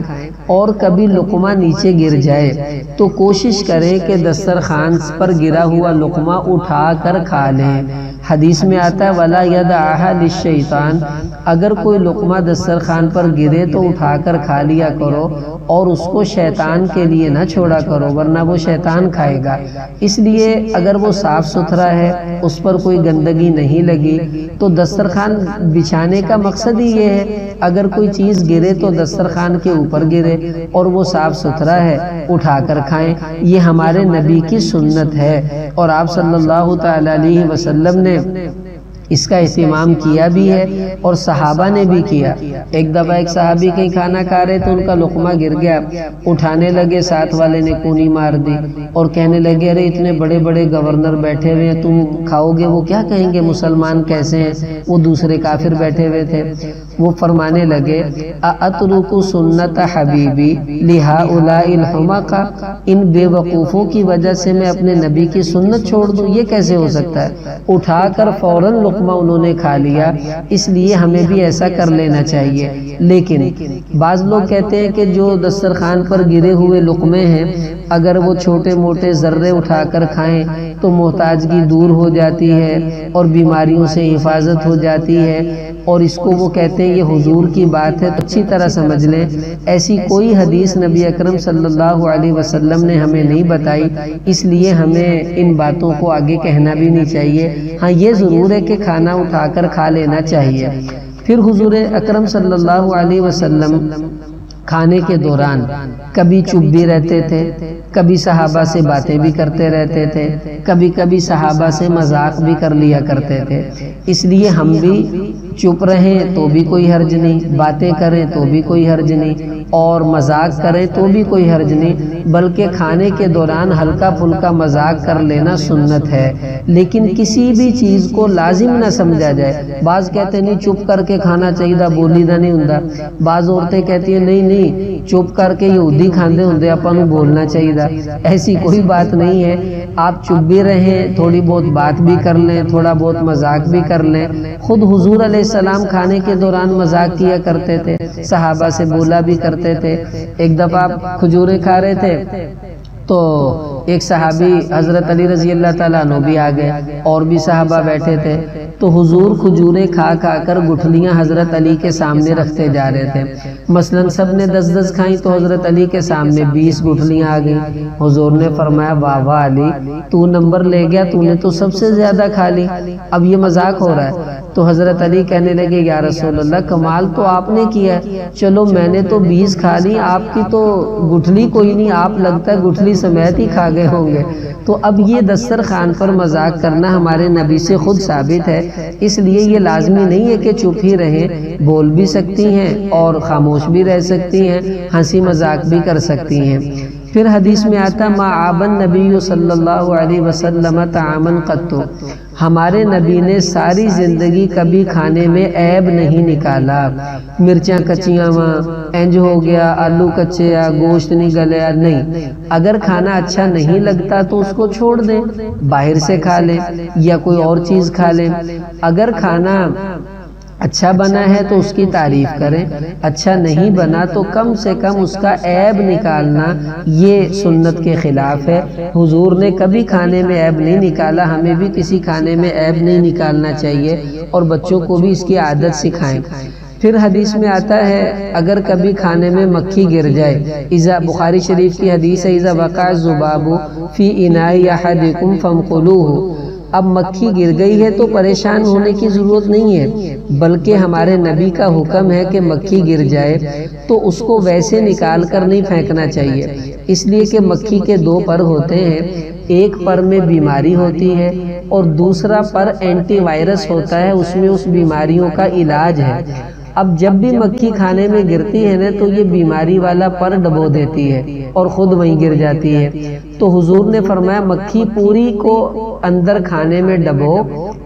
اور کبھی لقمہ نیچے گر جائے تو کوشش کریں کہ دسترخوان پر گرا ہوا لقمہ اٹھا کر کھا لیں۔ حدیث میں آتا ہے وَلَا يَدْعَهَا لِلشَّيْطَانِ، اگر کوئی لقمہ دسترخوان پر گرے تو اٹھا کر کھا لیا کرو اور اس کو شیطان کے لیے نہ چھوڑا کرو، ورنہ وہ شیطان کھائے گا۔ اس لیے اگر وہ صاف ستھرا ہے، اس پر کوئی گندگی نہیں لگی، تو دسترخوان بچھانے کا مقصد ہی یہ ہے اگر کوئی چیز گرے تو دسترخوان کے اوپر گرے اور وہ صاف ستھرا ہے، اٹھا کر کھائیں۔ یہ ہمارے نبی کی سنت ہے اور آپ صلی اللہ تعالی علیہ وسلم نے اس کا اہتمام کیا بھی ہے اور صحابہ نے بھی کیا۔ ایک دفعہ ایک صحابی کہیں کھانا کھا رہے تو ان کا لقمہ گر گیا، اٹھانے لگے، ساتھ والے نے کونی مار دی اور کہنے لگے ارے اتنے بڑے بڑے گورنر بیٹھے ہوئے ہیں، تم کھاؤ گے، وہ کیا کہیں گے مسلمان کیسے ہیں؟ وہ دوسرے کافر بیٹھے ہوئے تھے۔ وہ فرمانے لگے اَأَتْرُكُ سُنَّةَ حَبِيبِي لِهَؤُلَاءِ الْحُمَقَاءِ، ان بے وقوفوں کی وجہ سے میں اپنے نبی کی سنت چھوڑ دوں؟ یہ کیسے ہو سکتا ہے؟ اٹھا کر فوراً لقمہ انہوں نے کھا لیا، اس لیے ہمیں بھی ایسا کر لینا چاہیے۔ لیکن بعض لوگ کہتے ہیں کہ جو دسترخوان پر گرے ہوئے لقمے ہیں اگر وہ چھوٹے موٹے ذرے اٹھا کر کھائیں تو محتاجگی دور ہو جاتی ہے اور بیماریوں سے حفاظت ہو جاتی ہے، اور اس کو وہ کہتے ہیں یہ حضور کی بات ہے۔ تو اچھی طرح سمجھ لیں ایسی کوئی حدیث نبی اکرم صلی اللہ علیہ وسلم نے ہمیں نہیں بتائی، اس لیے ہمیں ان باتوں کو آگے کہنا بھی نہیں چاہیے۔ ہاں یہ ضرور ہے کہ کھانا اٹھا کر کھا لینا چاہیے۔ پھر حضور اکرم صلی اللہ علیہ وسلم کھانے کے دوران کبھی چپ بھی رہتے تھے، کبھی صحابہ سے باتیں بھی کرتے رہتے تھے، کبھی کبھی صحابہ سے مذاق بھی کر لیا کرتے تھے۔ اس لیے ہم بھی چپ رہیں تو بھی کوئی حرج نہیں، باتیں کریں تو بھی کوئی حرج نہیں، اور مذاق کریں تو بھی کوئی حرج نہیں، بلکہ کھانے کے دوران ہلکا پھلکا مذاق کر لینا سنت ہے، لیکن کسی بھی چیز کو لازم نہ سمجھا جائے۔ بعض کہتے ہیں نہیں چپ کر کے کھانا چاہیے، بولی دا نہیں ہوندا۔ بعض عورتیں کہتی ہیں نہیں چپ کر کے یہودی کھاندے ہوندے اپن کو بولنا چاہیے۔ ایسی کوئی بات نہیں ہے، آپ چپ بھی رہیں، تھوڑی بہت بات بھی کر لیں، تھوڑا بہت مذاق بھی کر لیں۔ خود حضور علیہ السلام کھانے کے دوران مذاق کیا کرتے تھے، صحابہ سے بولا بھی کرتے تھے۔ ایک دفعہ آپ کھجوریں کھا رہے تھے تو ایک صحابی حضرت علی رضی اللہ تعالیٰ عنہ بھی آ گئے، اور بھی صحابہ بیٹھے تھے، تو حضور کھجوریں کھا کھا کر گٹھلیاں حضرت علی کے سامنے رکھتے جا رہے تھے۔ مثلاً سب نے 10 کھائیں تو حضرت علی کے سامنے 20 گٹھلیاں آ گئیں۔ حضور نے فرمایا واہ واہ علی، تو نمبر لے گیا، تو نے تو سب سے زیادہ کھا لی، اب یہ مذاق ہو رہا ہے۔ تو حضرت علی کہنے لگے یا رسول اللہ کمال تو آپ نے کیا ہے، چلو میں نے تو 20 کھا لی، آپ کی تو گٹھلی کوئی نہیں، آپ لگتا ہے گٹھلی سمیت ہی کھا گئے ہوں گے۔ تو اب یہ دسترخوان پر مذاق کرنا ہمارے نبی سے خود ثابت ہے، اس لیے یہ لازمی نہیں ہے کہ چپ ہی رہیں، بول بھی سکتی ہیں اور خاموش بھی رہ سکتی ہیں، ہنسی مذاق بھی کر سکتی ہیں۔ پھر حدیث میں آتا ما عاب النبی صلی اللہ علیہ وسلم طعاما قط، ہمارے نبی نے ساری زندگی کبھی کھانے میں عیب نہیں نکالا۔ مرچاں کچیاں انج ہو گیا، آلو کچے یا گوشت نہیں گلیا، نہیں۔ اگر کھانا اچھا نہیں لگتا تو اس کو چھوڑ دیں، باہر سے کھا لیں یا کوئی اور چیز کھا لیں۔ اگر کھانا اچھا بنا ہے تو اس کی تعریف کریں، اچھا نہیں بنا تو کم سے کم اس کا عیب نکالنا یہ سنت کے خلاف ہے۔ حضور نے کبھی کھانے میں عیب نہیں نکالا، ہمیں بھی کسی کھانے میں عیب نہیں نکالنا چاہیے اور بچوں کو بھی اس کی عادت سکھائیں۔ پھر حدیث میں آتا ہے اگر کبھی کھانے میں مکھی گر جائے، بخاری شریف کی حدیث ہے اذا وقع الذباب فی اناء احدکم فانقلوہ، اب مکھی گر گئی ہے تو پریشان ہونے کی ضرورت نہیں ہے، بلکہ ہمارے نبی کا حکم ہے کہ مکھی گر جائے تو اس کو ویسے نکال کر نہیں پھینکنا چاہیے، اس لیے کہ مکھی کے 2 پر ہوتے ہیں، ایک پر میں بیماری ہوتی ہے اور دوسرا پر اینٹی وائرس ہوتا ہے، اس میں اس بیماریوں کا علاج ہے۔ اب جب بھی مکھی کھانے میں گرتی ہے نا تو یہ بیماری والا پر ڈبو دیتی ہے اور خود وہیں گر جاتی ہے، تو حضور نے فرمایا مکھی پوری کو اندر کھانے میں ڈبو،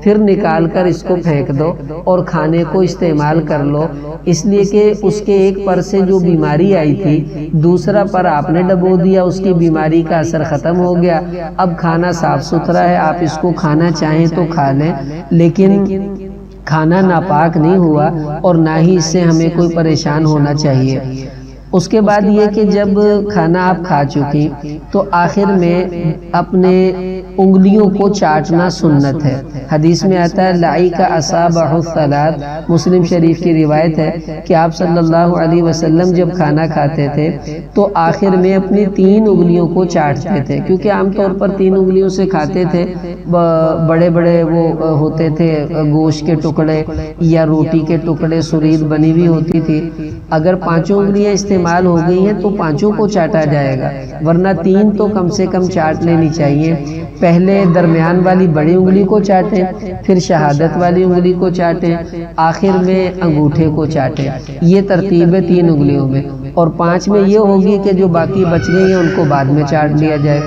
پھر نکال کر اس کو پھینک دو اور کھانے کو استعمال کر لو، اس لیے کہ اس کے ایک پر سے جو بیماری آئی تھی دوسرا پر آپ نے ڈبو دیا، اس کی بیماری کا اثر ختم ہو گیا۔ اب کھانا صاف ستھرا ہے، آپ اس کو کھانا چاہیں تو کھا لیں، لیکن کھانا ناپاک نہیں ہوا اور نہ ہی اس سے ہمیں کوئی پریشان ہونا چاہیے۔ اس کے بعد یہ کہ جب کھانا آپ کھا چکی تو آخر میں اپنے انگلیوں کو چاٹنا سنت ہے۔ حدیث میں آتا ہے لعیک اصابہ الثلاث، مسلم شریف کی روایت ہے کہ آپ صلی اللہ علیہ وسلم جب کھانا کھاتے تھے تو آخر میں اپنی 3 انگلیوں کو چاٹتے تھے، کیونکہ عام طور پر 3 انگلیوں سے کھاتے تھے، بڑے بڑے وہ ہوتے تھے گوشت کے ٹکڑے یا روٹی کے ٹکڑے، سرید بنی ہوئی ہوتی تھی۔ اگر 5 انگلیاں استعمال ہو گئی ہیں تو 5 کو چاٹا جائے گا، ورنہ 3 تو کم سے کم چاٹ لینی چاہیے۔ پہلے درمیان والی بڑی انگلی کو چاٹیں، پھر شہادت والی انگلی کو چاٹیں، آخر میں انگوٹھے کو چاٹیں۔ یہ ترتیب ہے 3 انگلیوں میں، اور 5 میں یہ ہوگی کہ جو باقی بچ گئی ہیں ان کو بعد میں چاٹ لیا جائے۔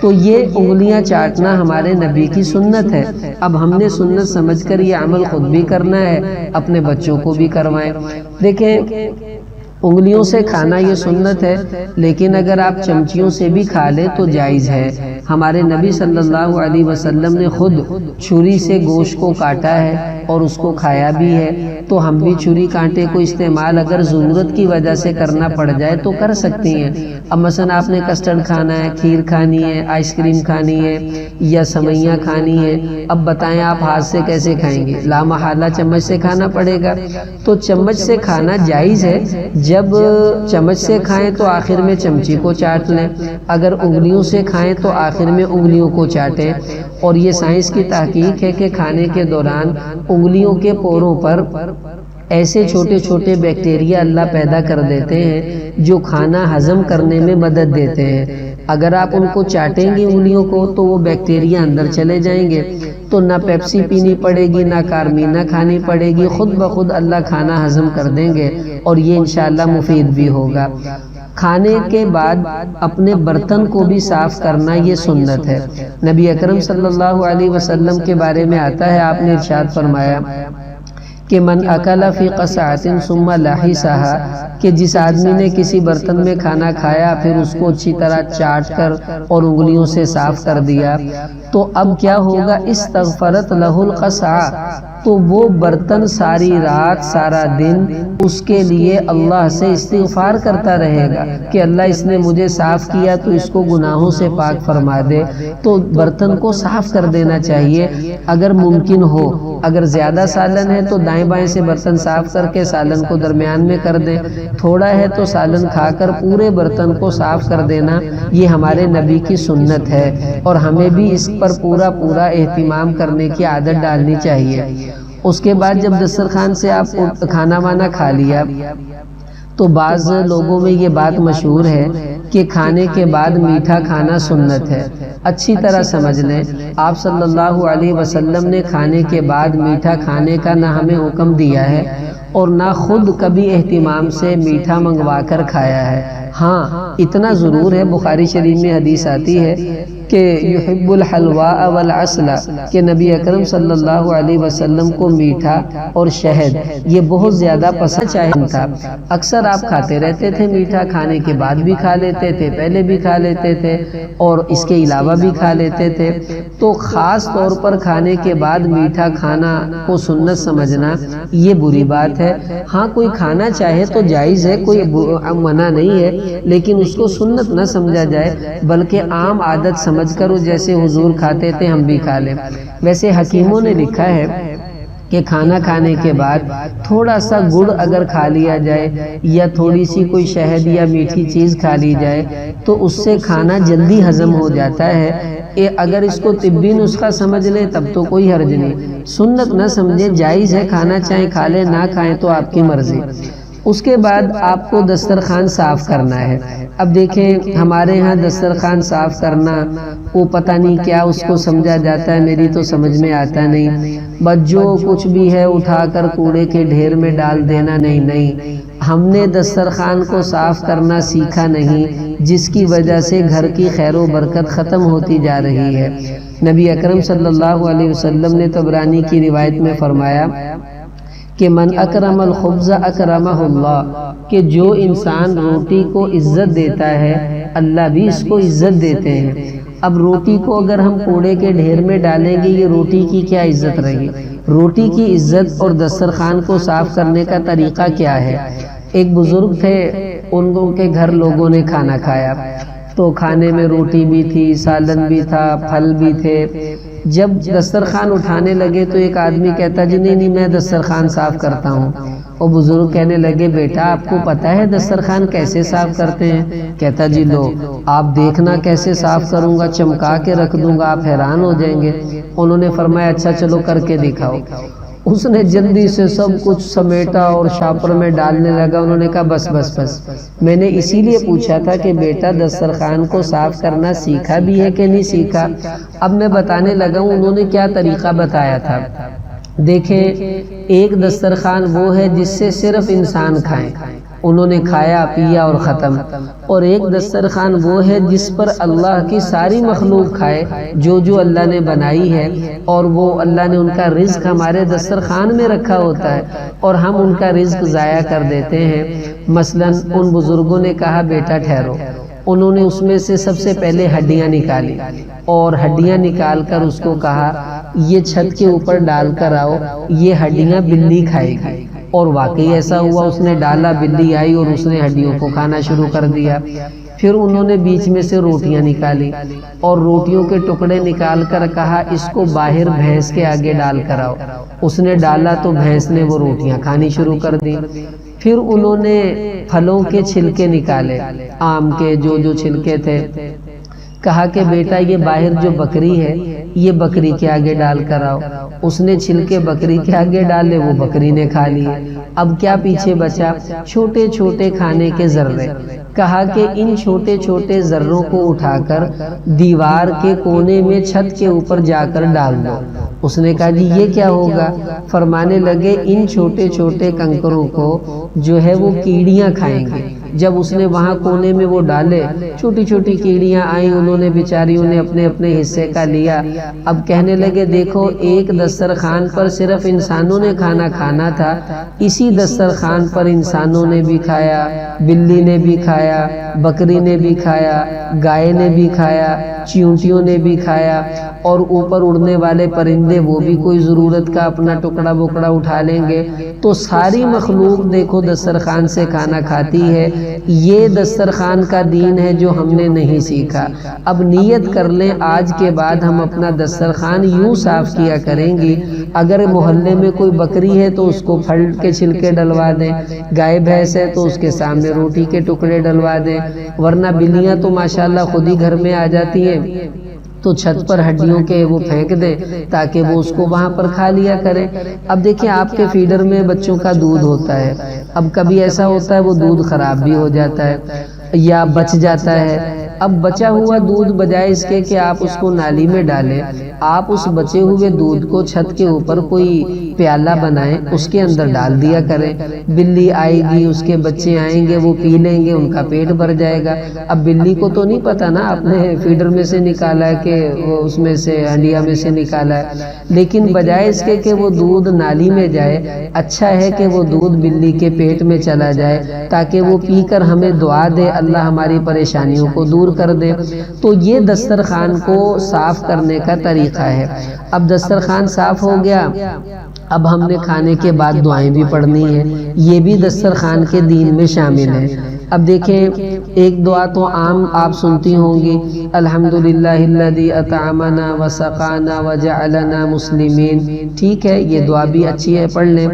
تو یہ انگلیاں چاٹنا ہمارے نبی کی سنت ہے۔ اب ہم نے سنت سمجھ کر یہ عمل خود بھی کرنا ہے، اپنے بچوں کو بھی کروائیں۔ دیکھیں انگلیوں سے کھانا یہ سنت ہے، لیکن اگر آپ چمچیوں سے بھی کھا لیں تو جائز ہے۔ ہمارے نبی صلی اللہ علیہ وسلم نے خود چھری سے گوشت کو کاٹا ہے اور اس کو کھایا بھی ہے، تو ہم بھی چھری کانٹے کو استعمال اگر ضرورت کی وجہ سے کرنا پڑ جائے تو کر سکتی ہیں۔ اب مثلا آپ نے کسٹرڈ کھانا ہے، کھیر کھانی ہے، آئس کریم کھانی ہے یا سوئیاں کھانی ہے، اب بتائیں آپ ہاتھ سے کیسے کھائیں گے؟ لا محالہ چمچ سے کھانا پڑے گا۔ تو چمچ سے کھانا جائز ہے، جب چمچ سے کھائیں تو آخر میں چمچی کو چاٹ لیں، اگر انگلیوں سے کھائیں تو آخر میں انگلیوں کو چاٹیں۔ اور یہ سائنس کی تحقیق ہے کہ کھانے کے دوران انگلیوں کے پوروں پر ایسے چھوٹے چھوٹے بیکٹیریا اللہ پیدا کر دیتے ہیں جو کھانا ہضم کرنے میں مدد دیتے ہیں۔ اگر آپ ان کو چاٹیں گے انگلیوں کو تو وہ بیکٹیریا اندر چلے جائیں گے، تو نہ پیپسی پینی پڑے گی نہ کارمینہ کھانی پڑے گی، خود بخود اللہ کھانا ہضم کر دیں گے اور یہ انشاءاللہ مفید بھی ہوگا۔ کھانے کے بعد اپنے برتن کو بھی صاف کرنا یہ سنت ہے۔ نبی اکرم صلی اللہ علیہ وسلم کے بارے میں آتا ہے، آپ نے ارشاد فرمایا کہ من اکل فی قصعۃ ثم لحسها، کہ جس آدمی نے کسی برتن میں کھانا کھایا پھر اس کو اچھی طرح چاٹ کر اور انگلیوں سے صاف کر دیا، تو اب کیا ہوگا؟ استغفرت لہ القصعہ، تو وہ برتن ساری رات سارا دن اس کے لیے اللہ سے استغفار کرتا رہے گا کہ اللہ اس نے مجھے صاف کیا تو اس کو گناہوں سے پاک فرما دے۔ تو برتن کو صاف کر دینا چاہیے اگر ممکن ہو۔ اگر زیادہ سالن ہے تو دائیں بائیں سے برتن صاف کر کے سالن کو درمیان میں کر دیں، تھوڑا ہے تو سالن کھا کر پورے برتن کو صاف کر دینا، یہ ہمارے نبی کی سنت ہے اور ہمیں بھی اس پر پورا اہتمام کرنے کی عادت ڈالنی چاہیے۔ اس کے بعد جب دسترخوان سے آپ کھانا وانا کھا لیا تو بعض لوگوں میں یہ بات مشہور ہے کہ کھانے کے بعد میٹھا کھانا سنت ہے۔ اچھی طرح سمجھ لیں، آپ صلی اللہ علیہ وسلم نے کھانے کے بعد میٹھا کھانے کا نہ ہمیں حکم دیا ہے اور نہ خود کبھی اہتمام سے میٹھا منگوا کر کھایا ہے۔ ہاں اتنا ضرور ہے، بخاری شریف میں حدیث آتی ہے کہ یحب الحلواء والعسل، کہ نبی اکرم صلی اللہ علیہ وسلم کو میٹھا اور شہد یہ بہت زیادہ پسند تھا۔ اکثر آپ کھاتے رہتے تھے، میٹھا کھانے کے بعد بھی کھا لیتے تھے، پہلے بھی کھا لیتے تھے اور اس کے علاوہ بھی کھا لیتے تھے۔ تو خاص طور پر کھانے کے بعد میٹھا کھانا کو سنت سمجھنا یہ بری بات ہے۔ ہاں کوئی کھانا چاہے تو جائز ہے، کوئی منع نہیں ہے، لیکن اس کو سنت نہ سمجھا جائے بلکہ عام عادت سمجھ کر جیسے حضور کھاتے تھے ہم بھی کھا لیں۔ ویسے حکیموں نے لکھا ہے کہ کھانا کھانے کے بعد تھوڑا سا گڑ اگر کھا لیا جائے یا تھوڑی سی کوئی شہد یا میٹھی چیز کھا لی جائے تو اس سے کھانا جلدی ہضم ہو جاتا ہے۔ اگر اس کو طبی نسخہ سمجھ لیں تب تو کوئی حرج نہیں، سنت نہ سمجھے، جائز ہے، کھانا چاہیں کھا لیں، نہ کھائیں تو آپ کی مرضی۔ اس کے بعد آپ کو دسترخوان صاف کرنا ہے۔ اب دیکھیں ہمارے ہاں دسترخوان صاف کرنا وہ پتہ نہیں کیا اس کو سمجھا جاتا ہے، میری تو سمجھ میں آتا نہیں، بس جو کچھ بھی ہے اٹھا کر کوڑے کے ڈھیر میں ڈال دینا، نہیں، ہم نے دسترخوان کو صاف کرنا سیکھا نہیں، جس کی وجہ سے گھر کی خیر و برکت ختم ہوتی جا رہی ہے۔ نبی اکرم صلی اللہ علیہ وسلم نے طبرانی کی روایت میں فرمایا کہ من اکرم الخبز اکرمہ اللہ، کہ جو انسان روٹی کو عزت دیتا ہے اللہ بھی اس کو عزت دیتے ہیں۔ اب روٹی کو اگر ہم کوڑے کے ڈھیر میں ڈالیں گے یہ روٹی کی کیا عزت رہی؟ روٹی کی عزت اور دسترخوان کو صاف کرنے کا طریقہ کیا ہے؟ ایک بزرگ تھے، ان کے گھر لوگوں نے کھانا کھایا تو کھانے میں روٹی بھی تھی، سالن بھی تھا، پھل بھی تھے۔ جب دسترخوان اٹھانے لگے تو ایک آدمی کہتا جی نہیں میں دسترخوان صاف کرتا ہوں۔ اور بزرگ کہنے لگے بیٹا آپ کو پتہ ہے دسترخوان کیسے صاف کرتے ہیں؟ کہتا جی لو آپ دیکھنا کیسے صاف کروں گا، چمکا کے رکھ دوں گا، آپ حیران ہو جائیں گے۔ انہوں نے فرمایا اچھا چلو کر کے دکھاؤ۔ اس نے جلدی سے سب کچھ سمیٹا اور شاپر میں ڈالنے لگا۔ انہوں نے کہا بس بس بس، میں نے اسی لیے پوچھا تھا کہ بیٹا دسترخوان کو صاف کرنا سیکھا بھی ہے کہ نہیں سیکھا؟ اب میں بتانے لگا ہوں انہوں نے کیا طریقہ بتایا تھا۔ دیکھیں ایک دسترخوان وہ ہے جس سے صرف انسان کھائیں، انہوں نے کھایا پیا اور ختم، اور ایک دسترخوان وہ ہے جس پر اللہ کی ساری مخلوق کھائے جو جو اللہ نے بنائی ہے، اور وہ اللہ نے ان کا رزق ہمارے دسترخوان میں رکھا ہوتا ہے اور ہم ان کا رزق ضائع کر دیتے ہیں۔ مثلا ان بزرگوں نے کہا بیٹا ٹھہرو، انہوں نے اس میں سے سب سے پہلے ہڈیاں نکالی اور ہڈیاں نکال کر اس کو کہا یہ چھت کے اوپر ڈال کر آؤ، یہ ہڈیاں بلی کھائے گی۔ اور واقعی ایسا ہوا، اس نے ڈالا، بلی آئی اور اس نے ہڈیوں کو کھانا شروع کر دیا۔ پھر انہوں نے بیچ میں سے روٹیاں نکالی اور روٹیوں کے ٹکڑے نکال کر کہا اس کو باہر بھینس کے آگے ڈال کر آؤ۔ اس نے ڈالا تو بھینس نے وہ روٹیاں کھانی شروع کر دی۔ پھر انہوں نے پھلوں کے چھلکے نکالے، آم کے جو جو چھلکے تھے، کہا کہ بیٹا یہ باہر جو بکری ہے یہ بکری کے آگے ڈال کر آؤ۔ اس نے چھلکے بکری کے آگے ڈالے، وہ بکری نے کھا لیے۔ اب کیا پیچھے بچا؟ چھوٹے چھوٹے کھانے کے ذرے۔ کہا کہ ان چھوٹے چھوٹے ذروں کو اٹھا کر دیوار کے کونے میں چھت کے اوپر جا کر ڈال دو۔ اس نے کہا جی یہ کیا ہوگا؟ فرمانے لگے ان چھوٹے چھوٹے کنکروں کو جو ہے وہ کیڑیاں کھائیں گے۔ جب اس نے وہاں کونے میں وہ ڈالے، چھوٹی چھوٹی کیڑیاں آئیں، انہوں نے بیچاریوں نے اپنے اپنے حصے کا لیا۔ اب کہنے لگے دیکھو ایک دسترخوان پر صرف انسانوں نے کھانا کھانا تھا، اسی دسترخوان پر انسانوں نے بھی کھایا، بلی نے بھی کھایا، بکری نے بھی کھایا، گائے نے بھی کھایا، چیونٹیوں نے بھی کھایا، اور اوپر اڑنے والے پرندے وہ بھی کوئی ضرورت کا اپنا ٹکڑا بکڑا اٹھا لیں گے۔ تو ساری مخلوق دیکھو دسترخوان سے کھانا کھاتی ہے۔ یہ دسترخوان کا دین ہے جو ہم نے نہیں سیکھا۔ اب نیت کر لیں آج کے بعد ہم اپنا دسترخوان یوں صاف کیا کریں گی، اگر محلے میں کوئی بکری ہے تو اس کو پھل کے چھلکے ڈلوا دیں، گائے بھینس ہے تو اس کے سامنے روٹی کے ٹکڑے ڈلوا دیں، ورنہ بلیاں تو ماشاءاللہ خود ہی گھر میں آ جاتی ہیں، تو چھت پر ہڈیوں کے وہ پھینک دیں تاکہ وہ اس کو وہاں پر کھا لیا کریں۔ اب دیکھیں آپ کے فیڈر میں بچوں کا دودھ ہوتا ہے، اب کبھی ایسا ہوتا ہے وہ دودھ خراب بھی ہو جاتا ہے یا بچ جاتا ہے۔ اب بچا ہوا دودھ بجائے اس کے کہ آپ اس کو نالی میں ڈالیں، آپ اس بچے ہوئے دودھ کو چھت کے اوپر کوئی پیالہ بنائیں، اس کے اندر ڈال دیا کریں۔ بلی آئے گی، اس کے بچے آئیں گے، وہ پی لیں گے، ان کا پیٹ بھر جائے گا۔ اب بلی کو تو نہیں پتا نا آپ نے فیڈر میں سے نکالا ہے کہ اس میں سے ہنڈیا میں سے نکالا ہے، لیکن بجائے اس کے کہ وہ دودھ نالی میں جائے، اچھا ہے کہ وہ دودھ بلی کے پیٹ میں چلا جائے تاکہ وہ پی کر ہمیں دعا دے، اللہ ہماری پریشانیوں کو دور کر دے۔ تو یہ دسترخوان کو صاف کرنے کا طریقہ ہے۔ اب دسترخوان صاف ہو گیا، اب ہم نے کھانے کے بعد دعائیں بھی پڑھنی ہیں، یہ بھی دسترخوان کے دین میں شامل ہے۔ اب دیکھیں ایک دعا تو عام آپ سنتی ہوں گی، الحمدللہ الذی اطعمنا وسقانا وجعلنا مسلمین، ٹھیک ہے یہ دعا بھی اچھی ہے، پڑھ لیں۔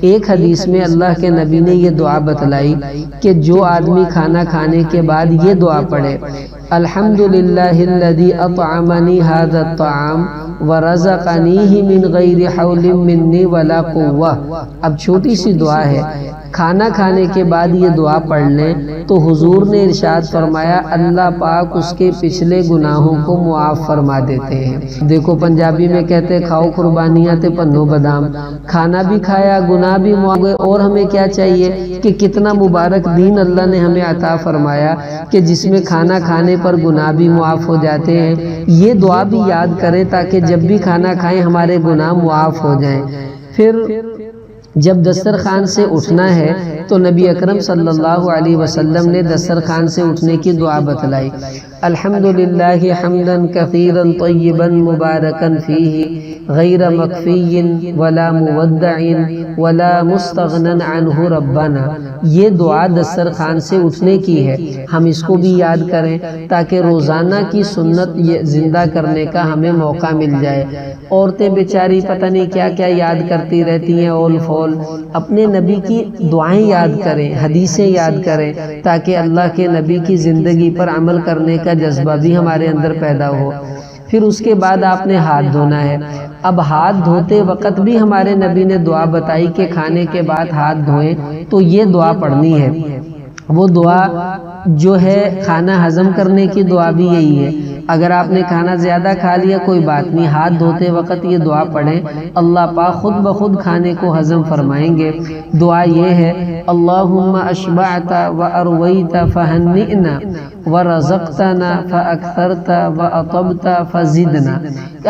ایک حدیث میں اللہ کے نبی نے یہ دعا بتلائی کہ جو آدمی کھانا کھانے کے بعد یہ دعا پڑھے، الحمدللہ الذی اطعمنی ھذا الطعام ورزقنیہ من غیر حول منی ولا قوہ۔ اب چھوٹی سی دعا ہے، کھانا کھانے کے بعد یہ دعا پڑھ لیں تو حضور نے ارشاد فرمایا اللہ پاک اس کے پچھلے گناہوں کو معاف فرما دیتے ہیں۔ دیکھو پنجابی میں کہتے کھاؤ قربانیاں تے پنو بادام، کھانا بھی کھایا گناہ بھی معاف ہوئے، اور ہمیں کیا چاہیے کہ کتنا مبارک دین اللہ نے ہمیں عطا فرمایا کہ جس میں کھانا کھانے پر گناہ بھی معاف ہو جاتے ہیں۔ یہ دعا بھی یاد کریں تاکہ جب بھی کھانا کھائیں ہمارے گناہ معاف ہو جائیں۔ پھر جب دسترخوان سے اٹھنا ہے تو نبی اکرم صلی اللہ علیہ وسلم نے دسترخوان سے اٹھنے کی دعا بتلائی، الحمدللہ حمدا کثیرا طیبا مبارکا فیہ غیر مکفی ولا مودع ولا مستغنا عنہ ربنا۔ یہ دعا دسترخوان سے اٹھنے کی ہے، ہم اس کو بھی یاد کریں تاکہ روزانہ کی سنت زندہ کرنے کا ہمیں موقع مل جائے۔ عورتیں بیچاری پتہ نہیں کیا کیا یاد کرتی رہتی ہیں، اول فول۔ اپنے نبی کی دعائیں یاد کریں، حدیثیں یاد کریں، تاکہ اللہ کے نبی کی زندگی پر عمل کرنے کا جذبہ بھی ہمارے اندر پیدا ہو۔ پھر اس کے بعد آپ نے ہاتھ دھونا ہے۔ اب ہاتھ دھوتے وقت بھی ہمارے نبی نے دعا بتائی کہ کھانے کے بعد ہاتھ دھوئیں تو یہ دعا پڑھنی ہے۔ وہ دعا جو ہے کھانا ہضم کرنے کی دعا بھی یہی ہے۔ اگر آپ نے کھانا زیادہ کھا لیا کوئی بات نہیں، ہاتھ دھوتے وقت یہ دعا پڑھیں، اللہ پاک خود بخود کھانے کو ہضم فرمائیں گے۔ دعا یہ ہے، اللہم اشبعت و ارویت فہنئنا ورزقتنا فاکثرت واطبت فزدنا۔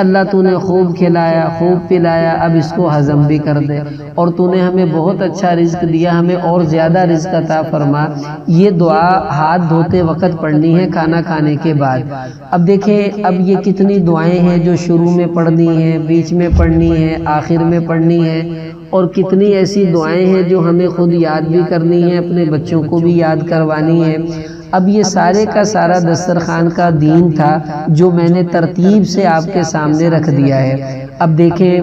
اللہ تو نے خوب کھلایا، خوب پلایا، اب اس کو ہضم بھی کر دے، اور تو نے ہمیں بہت اچھا رزق دیا، ہمیں اور زیادہ رزق عطا فرما۔ یہ دعا ہاتھ دھوتے وقت پڑھنی ہے کھانا کھانے کے بعد۔ اب دیکھیں، اب یہ کتنی دعائیں ہیں جو شروع میں پڑھنی ہیں، بیچ میں پڑھنی ہے، آخر میں پڑھنی ہے، اور کتنی ایسی دعائیں ہیں جو ہمیں خود یاد بھی کرنی ہیں، اپنے بچوں کو بھی یاد کروانی ہے۔ اب یہ سارے کا سارا دسترخوان کا دین تھا جو میں نے ترتیب سے آپ کے سامنے رکھ دیا ہے۔ اب دیکھیں،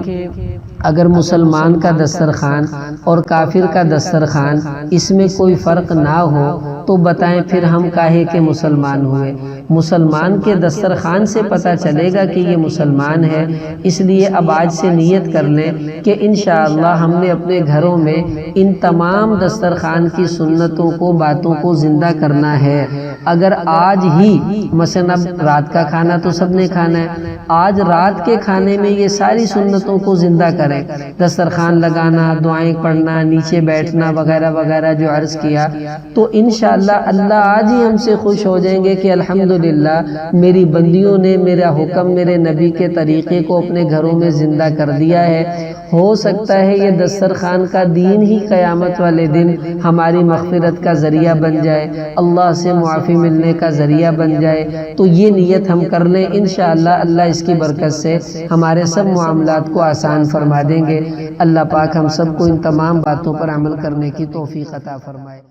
اگر مسلمان کا دسترخوان اور کافر کا دسترخوان اس میں کوئی فرق نہ ہو تو بتائیں پھر ہم کاہے کے مسلمان ہوئے؟ مسلمان کے دسترخوان سے پتہ چلے گا کہ یہ مسلمان ہے۔ اس لیے اب آج سے نیت کر لیں کہ انشاءاللہ ہم نے اپنے گھروں میں ان تمام دسترخوان کی سنتوں کو، باتوں کو زندہ کرنا ہے۔ اگر آج ہی مثلا اب رات کا کھانا تو سب نے کھانا ہے، آج رات کے کھانے میں یہ ساری سنتوں کو زندہ کریں، دسترخوان لگانا، دعائیں پڑھنا، نیچے بیٹھنا وغیرہ وغیرہ جو عرض کیا، تو انشاءاللہ اللہ آج ہی ہم سے خوش ہو جائیں گے کہ الحمدللہ میری بندیوں نے میرا حکم، میرے نبی کے طریقے کو اپنے گھروں میں زندہ کر دیا ہے۔ ہو سکتا ہے یہ دسترخوان کا دین ہی قیامت والے دن ہماری مغفرت کا ذریعہ بن جائے، اللہ سے معافی ملنے کا ذریعہ بن جائے۔ تو یہ نیت ہم کر لیں، انشاءاللہ اللہ اس کی برکت سے ہمارے سب معاملات کو آسان فرما دیں گے۔ اللہ پاک ہم سب کو ان تمام باتوں پر عمل کرنے کی توفیق عطا فرمائے۔